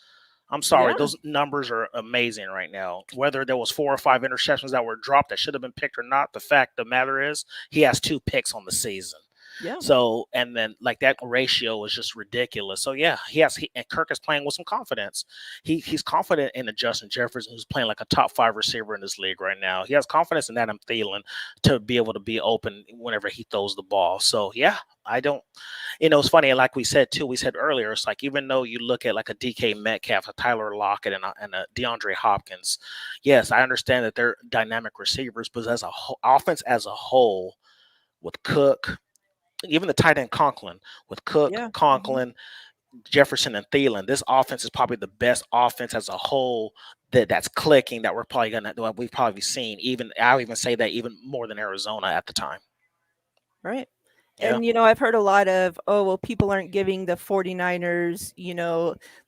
I'm sorry, yeah, those numbers are amazing right now. Whether there was 4 or 5 interceptions that were dropped that should have been picked or not, the fact of the matter is he has 2 picks on the season. yeah, So, and then like that ratio is just ridiculous. So yeah, and Kirk is playing with some confidence. He's confident in a Justin Jefferson, who's playing like a top 5 receiver in this league right now. He has confidence in Adam Thielen to be able to be open whenever he throws the ball. So yeah, I don't. It's funny, like we said too. We said earlier, it's like, even though you look at like a DK Metcalf, a Tyler Lockett, and a DeAndre Hopkins, yes, I understand that they're dynamic receivers, but as a offense as a whole, with Cook, even the tight end Conklin, with Cook, yeah. Mhm. Conklin, Jefferson, and Thielen, this offense is probably the best offense as a whole that's clicking, that we've probably seen. Even I'll even say that even more than Arizona at the time. Right. Yeah. And I've heard a lot of, oh, well, people aren't giving the 49ers,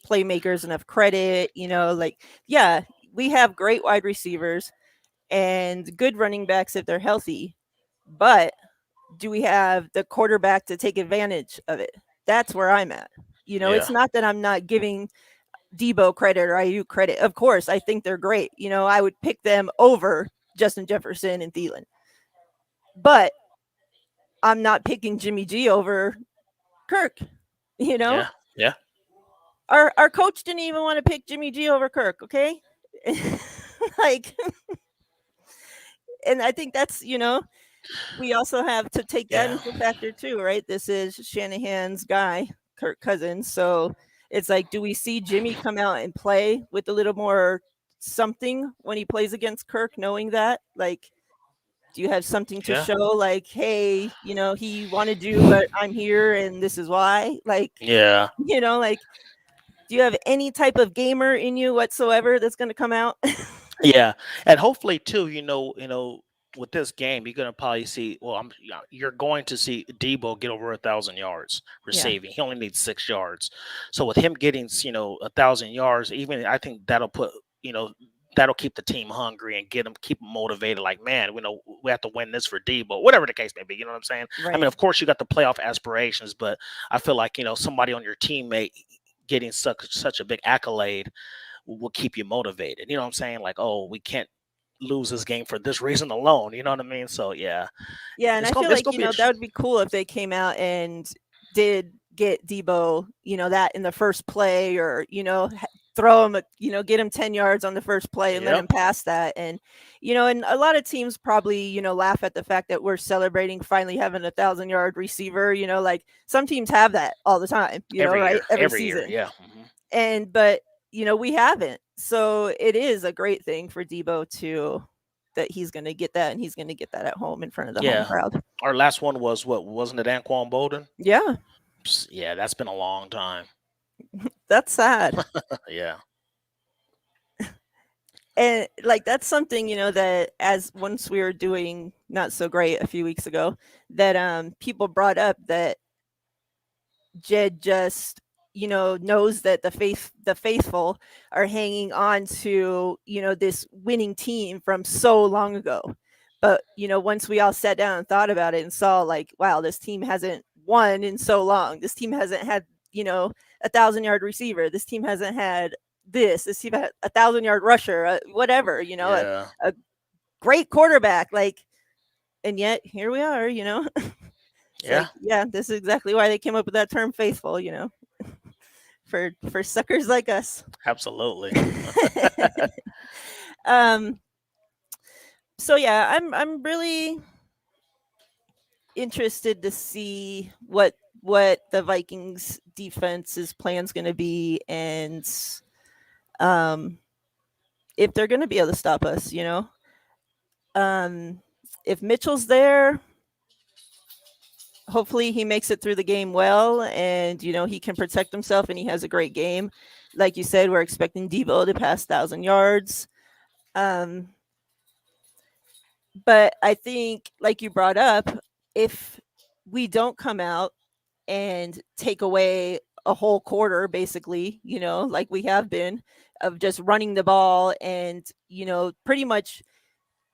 playmakers enough credit, like, yeah, we have great wide receivers and good running backs if they're healthy, but do we have the quarterback to take advantage of it? That's where I'm at. Yeah. It's not that I'm not giving Debo credit or IU credit. Of course, I think they're great. I would pick them over Justin Jefferson and Thielen. But I'm not picking Jimmy G over Kirk. You know, Yeah. Yeah. our coach didn't even want to pick Jimmy G over Kirk. Okay, like, and I think that's we also have to take that Yeah. into factor too, right? This is Shanahan's guy, Kirk Cousins. So it's like, do we see Jimmy come out and play with a little more something when he plays against Kirk, knowing that? Like, do you have something to Yeah. show? Like, hey, he wanted you, but I'm here and this is why? Like, Yeah. like, do you have any type of gamer in you whatsoever that's going to come out? Yeah, and hopefully too, with this game, you're gonna probably see. Well, you're going to see Debo get over 1,000 yards Yeah, receiving. He only needs 6 yards, so with him getting 1,000 yards, even I think that'll keep the team hungry and keep them motivated. Like, man, we have to win this for Debo, whatever the case may be. You know what I'm saying? I mean, right. of course, you got the playoff aspirations, but I feel like somebody on your teammate getting such a big accolade will keep you motivated. You know what I'm saying? Like, oh, we can't lose this game for this reason alone. You know what I mean? So yeah, Yeah, and it's I gonna feel it's like, gonna be that interesting. would be cool if they came out and did get Debo, that in the first play, or, throw him, get him 10 yards on the first play and let Yep. him pass that. And a lot of teams probably, laugh at the fact that we're celebrating finally having 1,000-yard receiver, like some teams have that all the time, Every right? year. Every Every year. season. Yeah. But we haven't. So it is a great thing for Debo to that he's going to get that, and he's going to get that at home in front of the home Yeah. crowd. Our last one was what? Wasn't it Anquan Bolden? Yeah, Yeah, that's been a long time. that's sad. Yeah. And like that's something, that as once we were doing not so great a few weeks ago, that people brought up that Jed just knows that the faithful are hanging on to this winning team from so long ago. But once we all sat down and thought about it and saw, like, wow, this team hasn't won in so long. This team hasn't had 1,000-yard receiver. This team hasn't had this team had 1,000-yard rusher, whatever, Yeah. a great quarterback, like, and yet here we are. It's Yeah. like, yeah, this is exactly why they came up with that term faithful, for suckers like us. Absolutely. um so yeah, I'm really interested to see what the Vikings defense's plan's going to be, and um if they're going to be able to stop us, um if Mitchell's there, hopefully he makes it through the game well, and he can protect himself and he has a great game. Like you said, we're expecting Debo to pass 1,000 yards. um but I think, like you brought up, if we don't come out and take away a whole quarter, basically, like we have been, of just running the ball, and pretty much,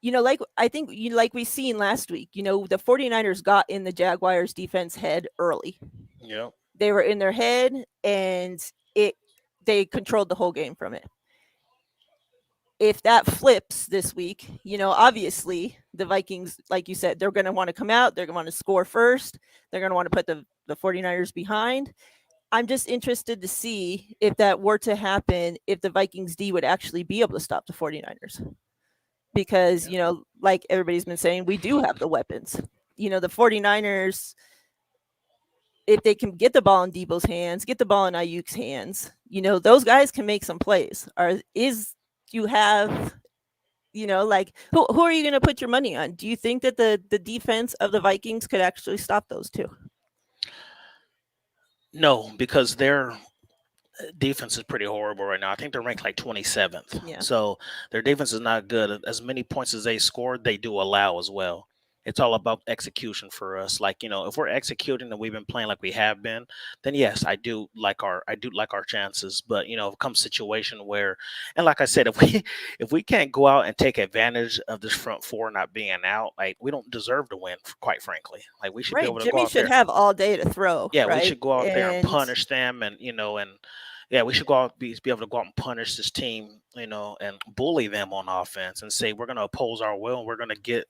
like I think like we seen last week, the 49ers got in the Jaguars defense head early. Yep. They were in their head, and it they controlled the whole game from it. If that flips this week, obviously the Vikings, like you said, they're going to want to come out, they're going to want to score first, they're going to want to put the 49ers behind. I'm just interested to see if that were to happen, if the Vikings D would actually be able to stop the 49ers. Because, Yep. like everybody's been saying, we do have the weapons. The 49ers, if they can get the ball in Debo's hands, get the ball in Ayuk's hands, those guys can make some plays. Or is you have, like, who are you going to put your money on? Do you think that the defense of the Vikings could actually stop those two? No, because their defense is pretty horrible right now. I think they're ranked like 27th. Yeah. So their defense is not good. As many points as they scored, they do allow as well. It's all about execution for us. Like, if we're executing and we've been playing like we have been, then yes, I do like our chances. But if it comes situation where, and like I said, if we can't go out and take advantage of this front four not being out, like we don't deserve to win, quite frankly. Like we should be Right. able to go Jimmy out should there. have all day to throw, Yeah, we right? should go out there and And punish them, and yeah, we should go out be able to go out and punish this team, and bully them on offense and say we're going to oppose our will and we're going to get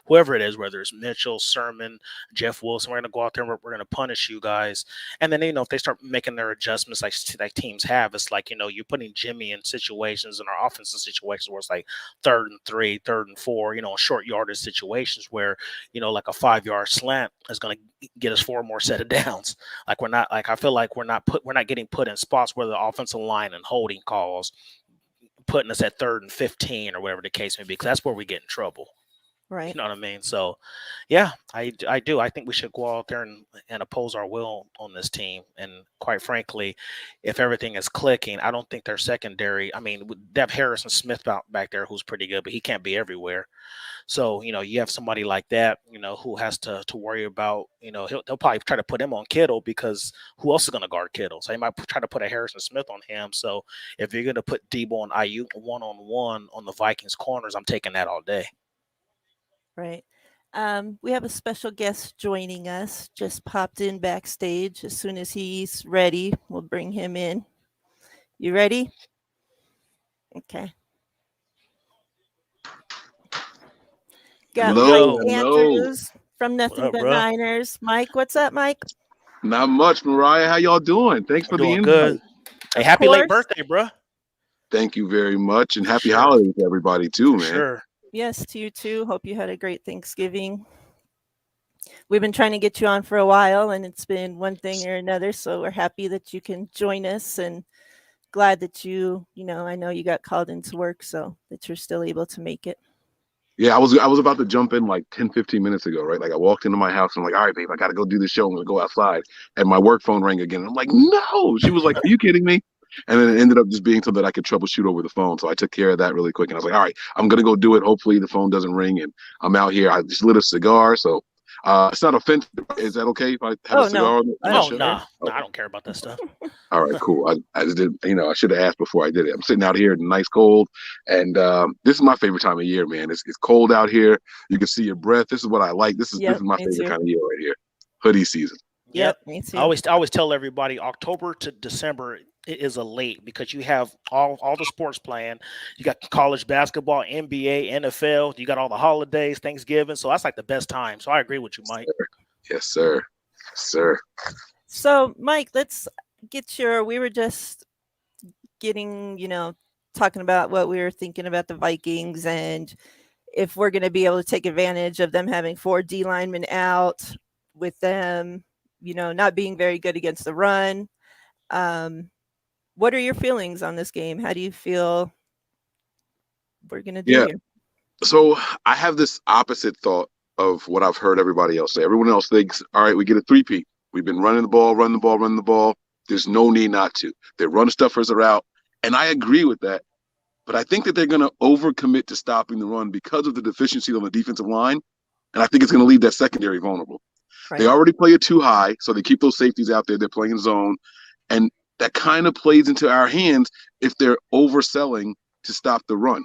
whoever it is, whether it's Mitchell, Sermon, Jeff Wilson, we're going to go out there and we're going to punish you guys. And then if they start making their adjustments like teams have, it's like you're putting Jimmy in situations in our offensive situations where it's like 3rd and 3, 3rd and 4, short yardage situations where like a 5-yard slant is going to get us 4 more set of downs. Like we're not like I feel like we're not getting put in spots where the offensive line and holding calls putting us at 3rd and 15 or whatever the case may be, because that's where we get in trouble. You right. know what I mean? So, yeah, I do. I think we should go out there and oppose our will on this team. And quite frankly, if everything is clicking, I don't think their secondary. I mean, they have Harrison Smith back there who's pretty good, but he can't be everywhere. So, you have somebody like that, who has to worry about, they'll probably try to put him on Kittle because who else is going to guard Kittle? So they might try to put a Harrison Smith on him. So if you're going to put Debo and Ayuk one-on-one on the Vikings corners, I'm taking that all day. Right. We have a special guest joining us. Just popped in backstage. As soon as he's ready, we'll bring him in. You ready? Okay. Got Mike Hello, Yo, hello. Andrews from what Nothing up, But bro? Niners. Mike, what's up, Mike? Not much, Miriah. How y'all doing? Thanks I'm for the doing invite. good. Hey, Of happy late course. birthday, bro. Thank you very much, and For happy sure. holidays to everybody too, For man. sure. Yes, to you too. Hope you had a great Thanksgiving. We've been trying to get you on for a while, and it's been one thing or another. So we're happy that you can join us, and glad that I know you got called into work, so that you're still able to make it. Yeah, I was about to jump in like 10, 15 minutes ago, right? Like I walked into my house and I'm like, all right, babe, I gotta go do the show. I'm gonna go outside. And my work phone rang again. And I'm like, no. She was like, are you kidding me? And then it ended up just being so that I could troubleshoot over the phone. So I took care of that really quick. And I was like, all right, I'm gonna go do it. Hopefully the phone doesn't ring. And I'm out here. I just lit a cigar. So it's not offensive. Is that okay if I have a Oh no, cigar on I the Oh, don't show? care. nah. Nah, I Okay. don't care about that stuff. All right, cool. I just did, I should have asked before I did it. I'm sitting out here in nice cold, and this is my favorite time of year, man. It's cold out here. You can see your breath. This is what I like. This is Yep, my me favorite too. kind of year right here. Hoodie season. Yep. Yep, me I too. always tell everybody October to December is a late because you have all the sports playing. You got college basketball, NBA, NFL. You got all the holidays, Thanksgiving. So that's like the best time. So I agree with you, Mike. Yes, sir. Yes, sir. So, Mike, let's get your. We were just getting, talking about what we were thinking about the Vikings and if we're going to be able to take advantage of them having 4 D linemen out with them, not being very good against the run. Um, what are your feelings on this game? How do you feel we're going to do Yeah. here? So I have this opposite thought of what I've heard everybody else say. Everyone else thinks, all right, we get a three-peat. We've been running the ball, running the ball, running the ball. There's no need not to. Their run stuffers are out. And I agree with that. But I think that they're going to overcommit to stopping the run because of the deficiency on the defensive line. And I think it's going to leave that secondary vulnerable. They Right. already play it too high, so they keep those safeties out there. They're playing zone. And that kind of plays into our hands if they're overselling to stop the run.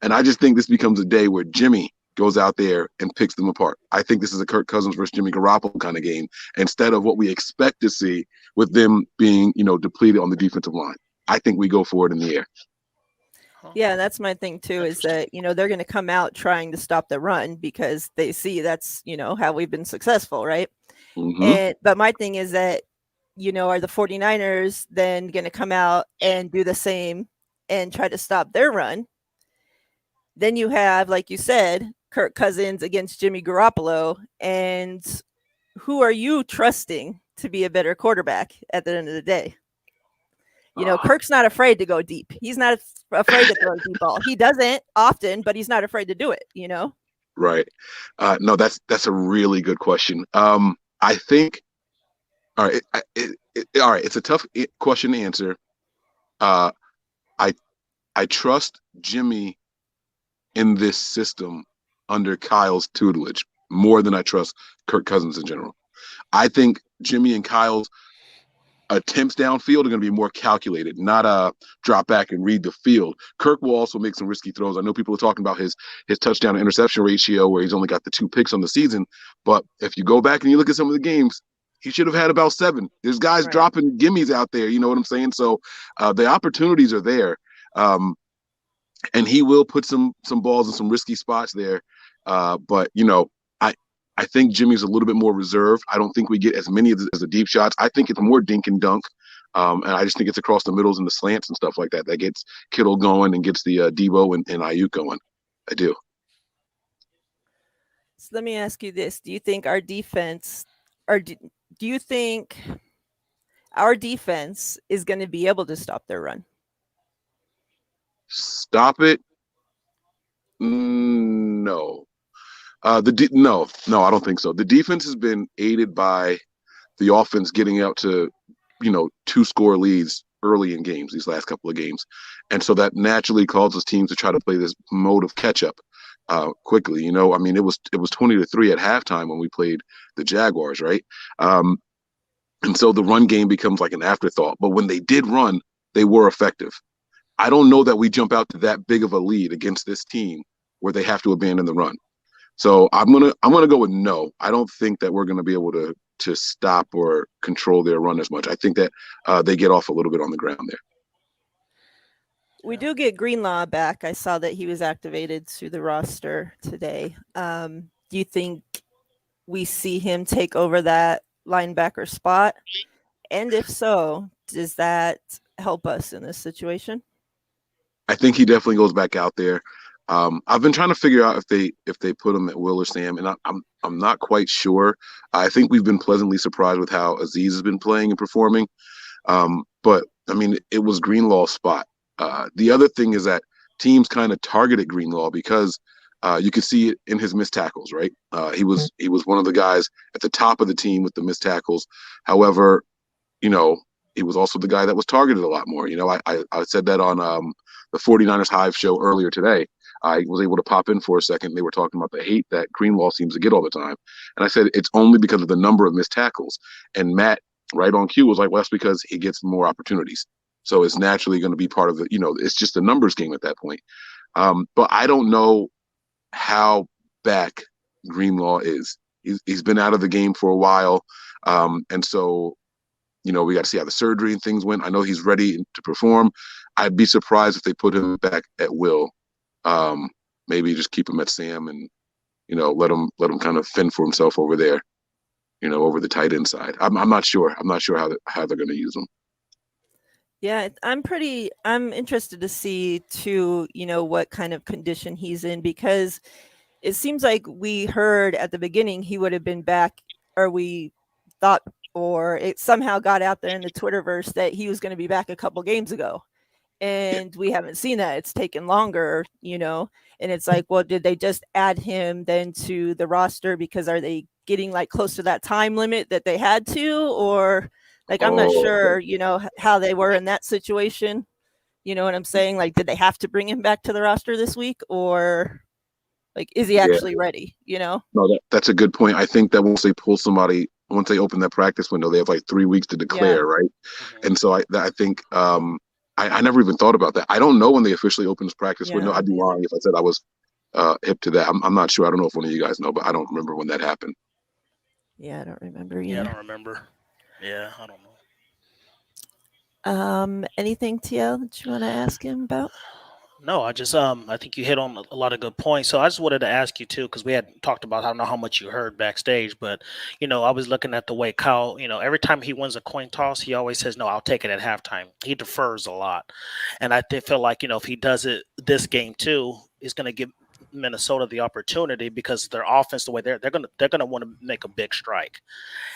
And I just think this becomes a day where Jimmy goes out there and picks them apart. I think this is a Kirk Cousins versus Jimmy Garoppolo kind of game instead of what we expect to see with them being, depleted on the defensive line. I think we go for it in the air. Huh. Yeah, that's my thing too, is Interesting. that, they're going to come out trying to stop the run because they see that's, how we've been successful, right? Mm-hmm. But my thing is that, are the 49ers then going to come out and do the same and try to stop their run? Then you have, like you said, Kirk Cousins against Jimmy Garoppolo. And who are you trusting to be a better quarterback at the end of the day? Kirk's not afraid to go deep. He's not afraid to throw a deep ball. He doesn't often, but he's not afraid to do it. Right. No, that's a really good question. I think, all right, all right, it's a tough question to answer. Uh, I I trust Jimmy in this system under Kyle's tutelage. more than I trust Kirk Cousins in general. I think Jimmy and Kyle's attempts downfield are going to be more calculated, not a drop back and read the field. Kirk will also make some risky throws. I know people are talking about his touchdown to interception ratio where he's only got the 2 picks on the season, but if you go back and you look at some of the games, he should have had about 7. There's guys dropping gimmies out there, you know what I'm saying? So the opportunities are there, and he will put some balls in some risky spots there. But I think Jimmy's a little bit more reserved. I don't think we get as many as the deep shots. I think it's more dink and dunk. And I just think it's across the middles and the slants and stuff like that that gets Kittle going and gets the Debo and Ayuk going. I do. So let me ask you this. Do you think our defense, or do you think our defense is going to be able to stop their run? Stop it? No. No, I don't think so. The defense has been aided by the offense getting out to, 2-score leads early in games, these last couple of games. And so that naturally causes teams to try to play this mode of catch up quickly. It was 20-3 at halftime when we played the Jaguars, right? And so the run game becomes like an afterthought. But when they did run, they were effective. I don't know that we jump out to that big of a lead against this team where they have to abandon the run. So I'm gonna go with no. I don't think that we're gonna be able to stop or control their run as much. I think that they get off a little bit on the ground there. We do get Greenlaw back. I saw that he was activated to the roster today. Do you think we see him take over that linebacker spot? And if so, does that help us in this situation? I think he definitely goes back out there. I've been trying to figure out if they put him at Will or Sam, and I'm not quite sure. I think we've been pleasantly surprised with how Azeez has been playing and performing. But I mean, it was Greenlaw's spot. The other thing is that teams kind of targeted Greenlaw because you could see it in his missed tackles, right? He was one of the guys at the top of the team with the missed tackles. However, he was also the guy that was targeted a lot more. I said that on the 49ers Hive show earlier today. I was able to pop in for a second. They were talking about the hate that Greenlaw seems to get all the time. And I said, it's only because of the number of missed tackles. And Matt, right on cue, was like, well, that's because he gets more opportunities. So it's naturally going to be part of the, it's just a numbers game at that point. But I don't know how back Greenlaw is. He's been out of the game for a while. And so, we got to see how the surgery and things went. I know he's ready to perform. I'd be surprised if they put him back at Will. Maybe just keep him at Sam and, let him kind of fend for himself over there, over the tight end side. I'm not sure. I'm not sure how they're going to use him. Yeah, I'm interested to see too, what kind of condition he's in, because it seems like we heard at the beginning he would have been back, or we thought, or it somehow got out there in the Twitterverse that he was going to be back a couple games ago. And we haven't seen that. It's taken longer, and it's like, well, did they just add him then to the roster because are they getting like close to that time limit that they had to, or like, I'm not sure, how they were in that situation. You know what I'm saying? Like, did they have to bring him back to the roster this week, or like, is he actually ready? No, that's a good point. I think that once they open that practice window, they have like 3 weeks to declare, right? Mm-hmm. And so I think I never even thought about that. I don't know when they officially open this practice window. I'd be lying if I said I was hip to that. I'm not sure. I don't know if one of you guys know, but I don't remember when that happened. Yeah, I don't remember either. Yeah, I don't remember. Yeah, I don't know. Anything, TL, that you want to ask him about? No, I just I think you hit on a lot of good points. So I just wanted to ask you too, because we had talked about, I don't know how much you heard backstage, but I was looking at the way Kyle, every time he wins a coin toss, he always says, "No, I'll take it at halftime." He defers a lot, and I feel like if he does it this game too, he's going to give Minnesota the opportunity, because their offense, the way they're gonna want to make a big strike.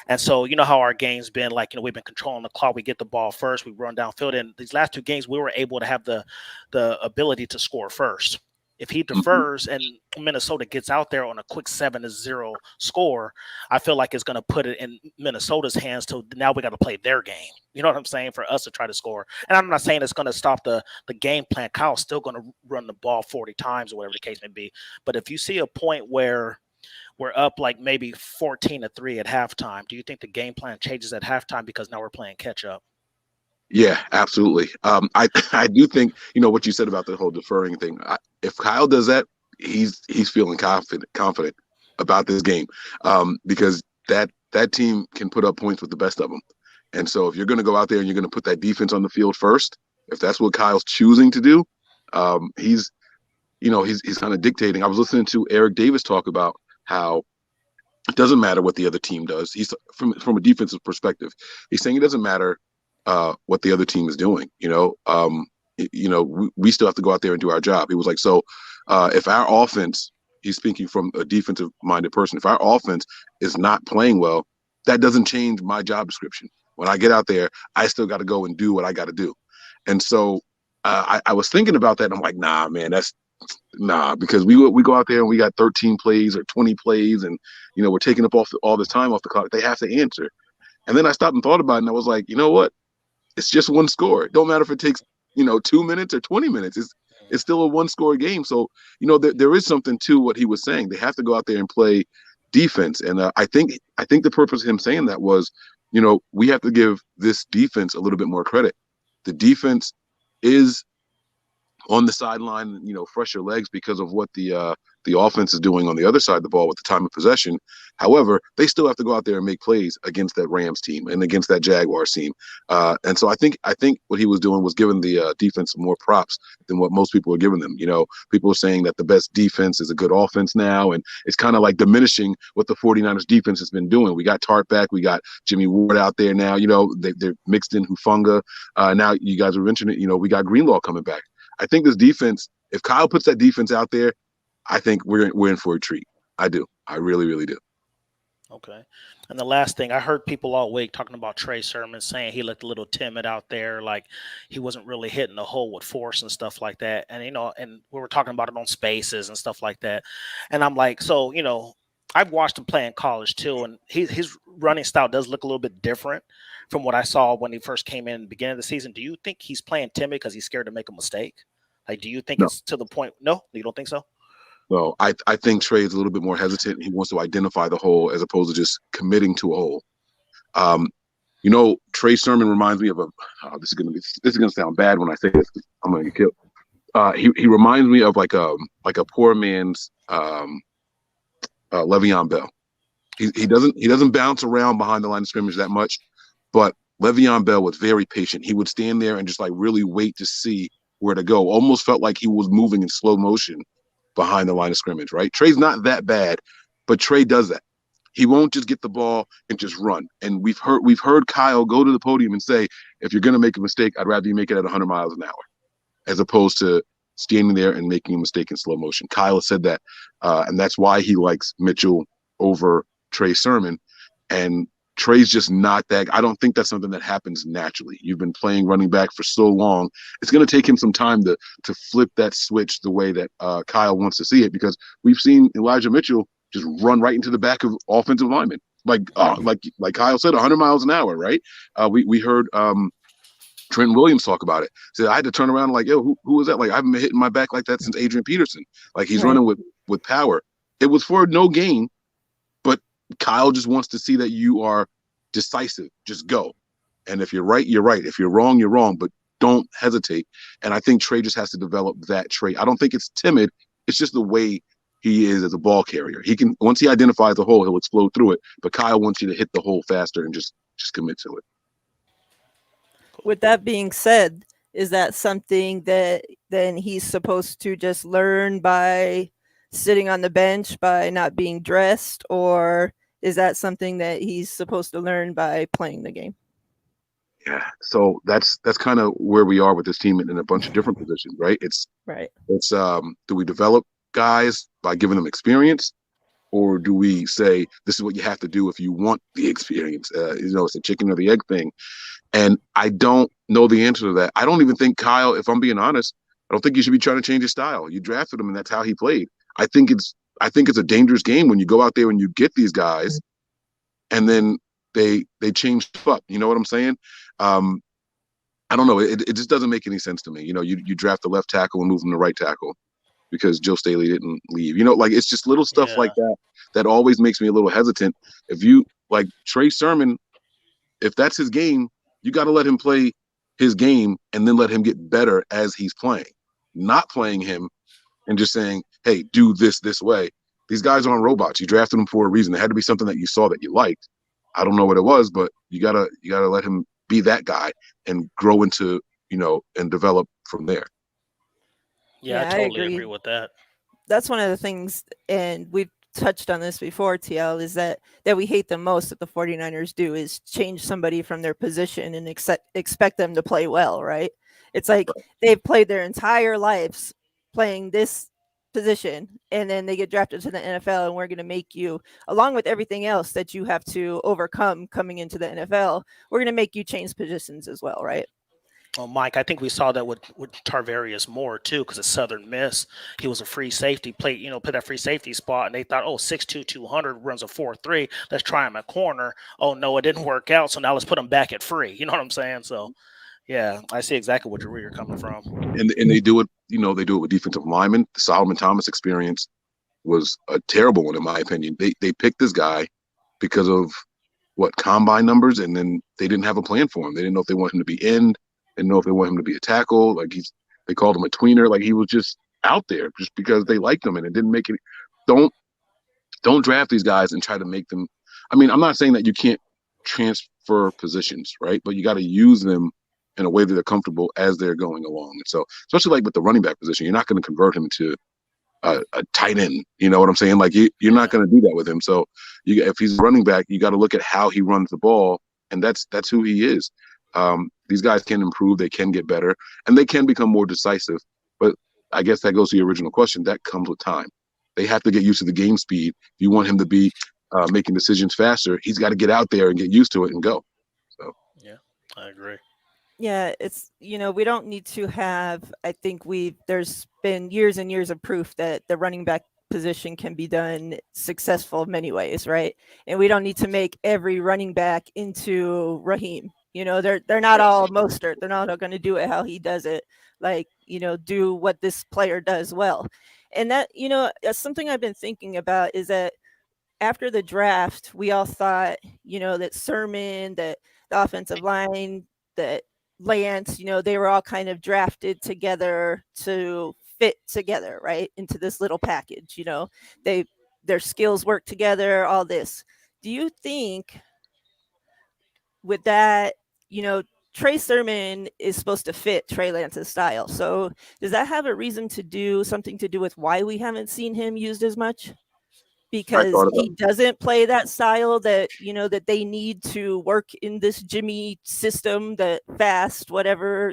And so how our game's been, like, we've been controlling the clock. We get the ball first, we run downfield. And these last 2 games, we were able to have the ability to score first. If he defers and Minnesota gets out there on a quick 7-0 score, I feel like it's going to put it in Minnesota's hands to now we got to play their game. You know what I'm saying? For us to try to score. And I'm not saying it's going to stop the game plan. Kyle's still going to run the ball 40 times or whatever the case may be. But if you see a point where we're up like maybe 14-3 at halftime. Do you think the game plan changes at halftime because now we're playing catch up? Yeah, absolutely. I do think what you said about the whole deferring thing. If Kyle does that, he's feeling confident about this game, because that team can put up points with the best of them. And so if you're going to go out there and you're going to put that defense on the field first, if that's what Kyle's choosing to do, he's kind of dictating. I was listening to Eric Davis talk about how it doesn't matter what the other team does. He's from a defensive perspective. He's saying it doesn't matter what the other team is doing. We still have to go out there and do our job. He was like, so if our offense, he's speaking from a defensive minded person, if our offense is not playing well, that doesn't change my job description. When I get out there, I still got to go and do what I got to do. And so I was thinking about that. And I'm like, nah, man, because we go out there and we got 13 plays or 20 plays, and we're taking up all this time off the clock. They have to answer. And then I stopped and thought about it, and I was like, you know what? It's just one score. It don't matter if it takes 2 minutes or 20 minutes. It's still a one-score game. So there is something to what he was saying. They have to go out there and play defense. And I think the purpose of him saying that was, we have to give this defense a little bit more credit. The defense is on the sideline, fresher legs because of what the offense is doing on the other side of the ball with the time of possession. However, they still have to go out there and make plays against that Rams team and against that Jaguars team. And so I think what he was doing was giving the defense more props than what most people are giving them. People are saying that the best defense is a good offense now, and it's kind of like diminishing what the 49ers defense has been doing. We got Tart back. We got Jimmy Ward out there now. They're mixed in Hufunga. Now you guys are mentioning it. We got Greenlaw coming back. I think this defense, if Kyle puts that defense out there, I think we're in for a treat. I do. I really, really do. Okay. And the last thing, I heard people all week talking about Trey Sermon, saying he looked a little timid out there, like he wasn't really hitting the hole with force and stuff like that. And, and we were talking about it on Spaces and stuff like that. And I'm like, so, I've watched him play in college too, and his running style does look a little bit different from what I saw when he first came in the beginning of the season. Do you think he's playing timid because he's scared to make a mistake? Like, do you think it's to the point? No, you don't think so? Well, I think Trey is a little bit more hesitant. He wants to identify the hole as opposed to just committing to a hole. Trey Sermon reminds me of this is gonna sound bad when I say this. I'm gonna get killed. He reminds me of like a poor man's Le'Veon Bell. He doesn't bounce around behind the line of scrimmage that much, but Le'Veon Bell was very patient. He would stand there and just like really wait to see where to go. Almost felt like he was moving in slow motion behind the line of scrimmage, right? Trey's not that bad, but Trey does that. He won't just get the ball and just run. And we've heard Kyle go to the podium and say, if you're going to make a mistake, I'd rather you make it at 100 miles an hour as opposed to standing there and making a mistake in slow motion. Kyle said that, and that's why he likes Mitchell over Trey Sermon. And Trey's just not that. I don't think that's something that happens naturally. You've been playing running back for so long. It's going to take him some time to flip that switch the way that Kyle wants to see it, because we've seen Elijah Mitchell just run right into the back of offensive linemen. Like Kyle said, 100 miles an hour, right? We heard Trent Williams talk about it. He said, I had to turn around like, yo, who was that? Like, I haven't been hitting my back like that since Adrian Peterson. Like, he's running with power. It was for no gain, but Kyle just wants to see that you are decisive. Just go. And if you're right, you're right. If you're wrong, you're wrong, but don't hesitate. And I think Trey just has to develop that trait. I don't think it's timid. It's just the way he is as a ball carrier. He can, once he identifies the hole, he'll explode through it. But Kyle wants you to hit the hole faster and just commit to it. With that being said, is that something that then he's supposed to just learn by sitting on the bench, by not being dressed, or is that something that he's supposed to learn by playing the game? Yeah, so that's kind of where we are with this team in a bunch of different positions, right? It's do we develop guys by giving them experience, or do we say this is what you have to do if you want the experience? It's a chicken or the egg thing, and I don't know the answer to that. I don't even think Kyle, if I'm being honest, I don't think you should be trying to change his style. You drafted him, and that's how he played. I think it's a dangerous game when you go out there and you get these guys, and then they change up. You know what I'm saying? I don't know. It just doesn't make any sense to me. You draft the left tackle and move him to right tackle because Joe Staley didn't leave. Like it's just little stuff like that that always makes me a little hesitant. If you like Trey Sermon, if that's his game, you got to let him play his game and then let him get better as he's playing. Not playing him and just saying, hey, do this way. These guys aren't robots. You drafted them for a reason. There had to be something that you saw that you liked. I don't know what it was, but you gotta let him be that guy and grow into, and develop from there. Yeah, I I totally agree. agree with that. That's one of the things, and we've touched on this before, TL, is that we hate the most that the 49ers do is change somebody from their position and expect them to play well, right? It's like they've played their entire lives playing this position, and then they get drafted to the NFL, and we're going to make you, along with everything else that you have to overcome coming into the NFL, we're going to make you change positions as well, right? Well, Mike, I think we saw that with Tarvarius Moore too, because at Southern Miss, he was a free safety, played that free safety spot, and they thought, 6'2", 200, runs a 4.3, let's try him at corner. Oh no, it didn't work out, so now let's put him back at free. You know what I'm saying? So, yeah, I see exactly where you're coming from. And they do it, they do it with defensive linemen. The Solomon Thomas experience was a terrible one in my opinion. They picked this guy because of combine numbers, and then they didn't have a plan for him. They didn't know if they want him to be end. Didn't know if they want him to be a tackle. They called him a tweener. Like he was just out there just because they liked him, and it didn't make it. Don't draft these guys and try to make them. I mean, I'm not saying that you can't transfer positions, right? But you got to use them in a way that they're comfortable as they're going along. And so, especially like with the running back position, you're not going to convert him to a tight end. You know what I'm saying? Like you're not going to do that with him. So if he's running back, you got to look at how he runs the ball, and that's who he is. These guys can improve, they can get better, and they can become more decisive. But I guess that goes to your original question. That comes with time. They have to get used to the game speed. If you want him to be making decisions faster, he's got to get out there and get used to it and go. So yeah, I agree. Yeah, it's, we don't need to have, I think there's been years and years of proof that the running back position can be done successful in many ways, right? And we don't need to make every running back into Raheem. They're not all Mostert. They're not all going to do it how he does it. Like, do what this player does well. And that, that's something I've been thinking about is that after the draft, we all thought, that Sermon, that the offensive line, that Lance, they were all kind of drafted together to fit together, right, into this little package. Their skills work together, all this. Do you think with that, Trey Sermon is supposed to fit Trey Lance's style? So does that have a reason to do something to do with why we haven't seen him used as much? Because he doesn't play that style that, that they need to work in this Jimmy system, that fast, whatever,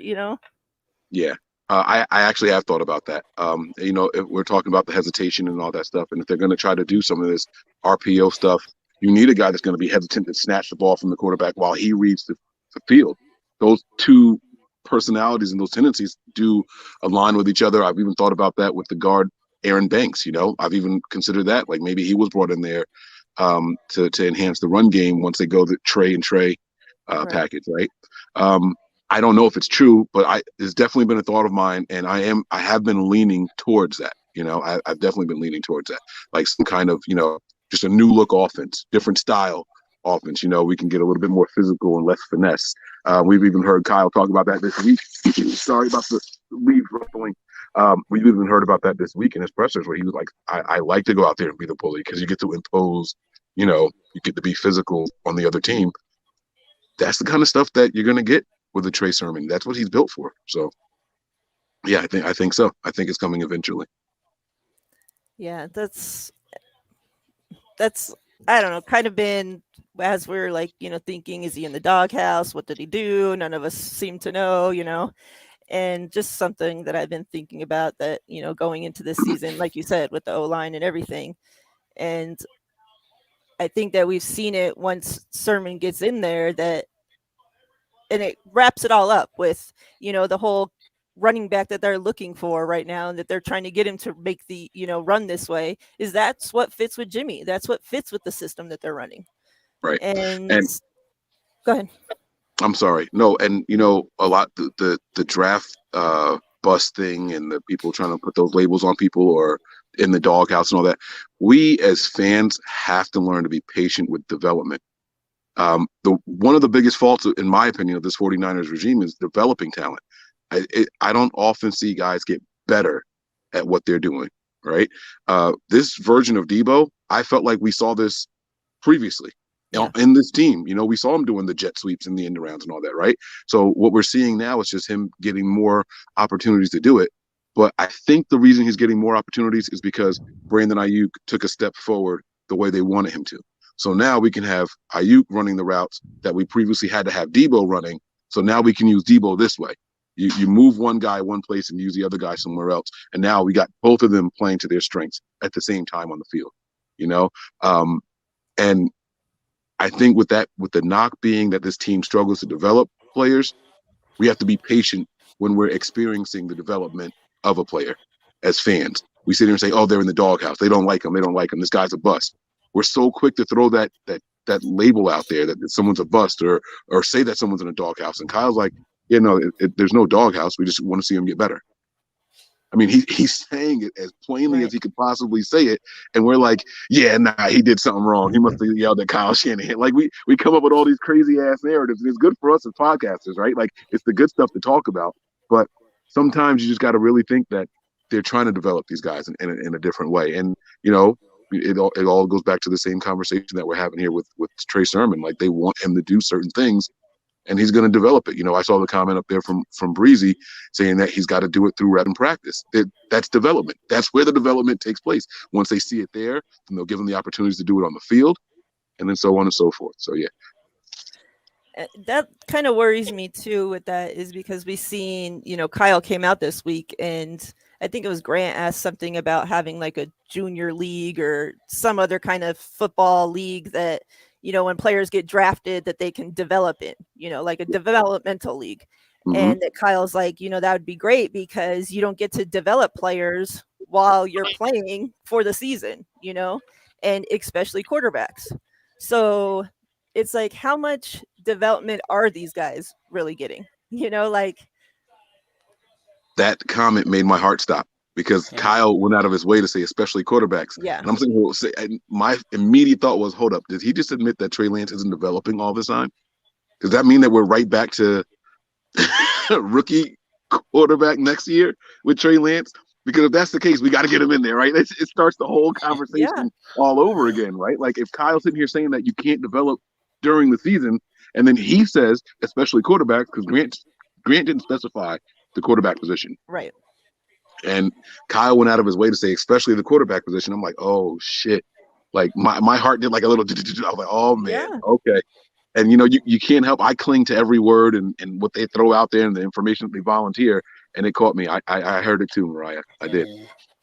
Yeah. I actually have thought about that. If we're talking about the hesitation and all that stuff, and if they're going to try to do some of this RPO stuff, you need a guy that's going to be hesitant to snatch the ball from the quarterback while he reads the field. Those two personalities and those tendencies do align with each other. I've even thought about that with the guard Aaron Banks. I've even considered that. Like maybe he was brought in there to enhance the run game once they go the Trey package, right? I don't know if it's true, but it's definitely been a thought of mine, and I have been leaning towards that. I've definitely been leaning towards that, like some kind of just a new look offense, different style offense. We can get a little bit more physical and less finesse. We've even heard Kyle talk about that this week. Sorry about the leaves ruffling. We've even heard about that this week in his pressers, where he was like, I like to go out there and be the bully because you get to impose, you get to be physical on the other team. That's the kind of stuff that you're going to get with the Trey Sermon. That's what he's built for. So, yeah, I think so. I think it's coming eventually. Yeah, that's I don't know, kind of been as we're like, thinking, is he in the doghouse? What did he do? None of us seem to know, and just something that I've been thinking about that, going into this season, like you said, with the O-line and everything. And I think that we've seen it once Sermon gets in there, and it wraps it all up with, the whole running back that they're looking for right now, and that they're trying to get him to make the, run this way, that's what fits with Jimmy. That's what fits with the system that they're running. Right. And go ahead. I'm sorry. No, and a lot the draft bust thing and the people trying to put those labels on people or in the doghouse and all that. We as fans have to learn to be patient with development. One of the biggest faults, in my opinion, of this 49ers regime is developing talent. I don't often see guys get better at what they're doing, right? This version of Debo, I felt like we saw this previously in this team. We saw him doing the jet sweeps and the end rounds and all that, right? So what we're seeing now is just him getting more opportunities to do it. But I think the reason he's getting more opportunities is because Brandon Ayuk took a step forward the way they wanted him to. So now we can have Ayuk running the routes that we previously had to have Debo running. So now we can use Debo this way. You move one guy one place and use the other guy somewhere else. And now we got both of them playing to their strengths at the same time on the field, and I think with the knock being that this team struggles to develop players, we have to be patient when we're experiencing the development of a player as fans. We sit here and say, oh, they're in the doghouse. They don't like him. They don't like him. This guy's a bust. We're so quick to throw that label out there that someone's a bust or say that someone's in a doghouse. And Kyle's like, there's no doghouse. We just want to see him get better. I mean, he's saying it as plainly as he could possibly say it. And we're like, yeah, nah, he did something wrong. He must have yelled at Kyle Shanahan. Like, we come up with all these crazy-ass narratives. And it's good for us as podcasters, right? Like, it's the good stuff to talk about. But sometimes you just got to really think that they're trying to develop these guys in a different way. And, it all goes back to the same conversation that we're having here with Trey Sermon. Like, they want him to do certain things, and he's going to develop it. I saw the comment up there from Breezy saying that he's got to do it through rep and practice. That's development. That's where the development takes place. Once they see it there, then they'll give them the opportunities to do it on the field, and then so on and so forth. So, yeah. That kind of worries me too with that is because we've seen, Kyle came out this week and I think it was Grant asked something about having like a junior league or some other kind of football league that, when players get drafted that they can develop in, like a developmental league. Mm-hmm. And that Kyle's like, that would be great because you don't get to develop players while you're playing for the season, and especially quarterbacks. So it's like, how much development are these guys really getting? That comment made my heart stop because Kyle went out of his way to say, especially quarterbacks. Yeah. And I'm saying, my immediate thought was, hold up, did he just admit that Trey Lance isn't developing all this time? Does that mean that we're right back to rookie quarterback next year with Trey Lance? Because if that's the case, we got to get him in there, right? It starts the whole conversation all over again, right? Like if Kyle's sitting here saying that you can't develop during the season, and then he says, especially quarterbacks, because Grant didn't specify the quarterback position. Right. And Kyle went out of his way to say, especially the quarterback position. I'm like, oh, shit. Like my heart did like a little, I was like, oh, man, okay. And, you can't help. I cling to every word and what they throw out there and the information that they volunteer. And it caught me. I heard it too, Miriah. I did.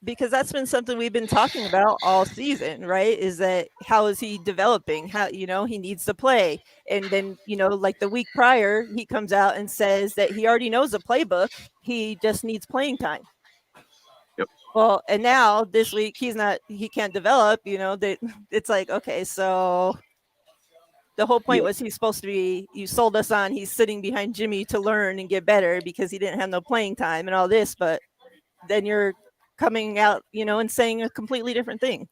Because that's been something we've been talking about all season, right? Is that how is he developing? How, he needs to play. And then, like the week prior, he comes out and says that he already knows the playbook. He just needs playing time. Yep. Well, and now this week he can't develop, it's like, okay, so the whole point was he's supposed to be, you sold us on, he's sitting behind Jimmy to learn and get better because he didn't have no playing time and all this, but then you're coming out, and saying a completely different thing.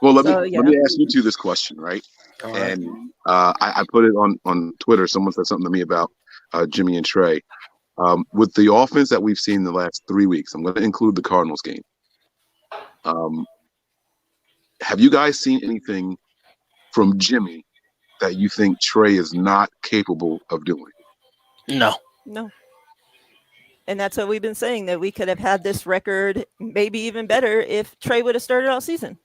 Well, let me ask you two this question, right? And I put it on Twitter. Someone said something to me about Jimmy and Trey. With the offense that we've seen in the last 3 weeks, I'm going to include the Cardinals game. Have you guys seen anything from Jimmy that you think Trey is not capable of doing? No. And that's what we've been saying, that we could have had this record maybe even better if Trey would have started all season.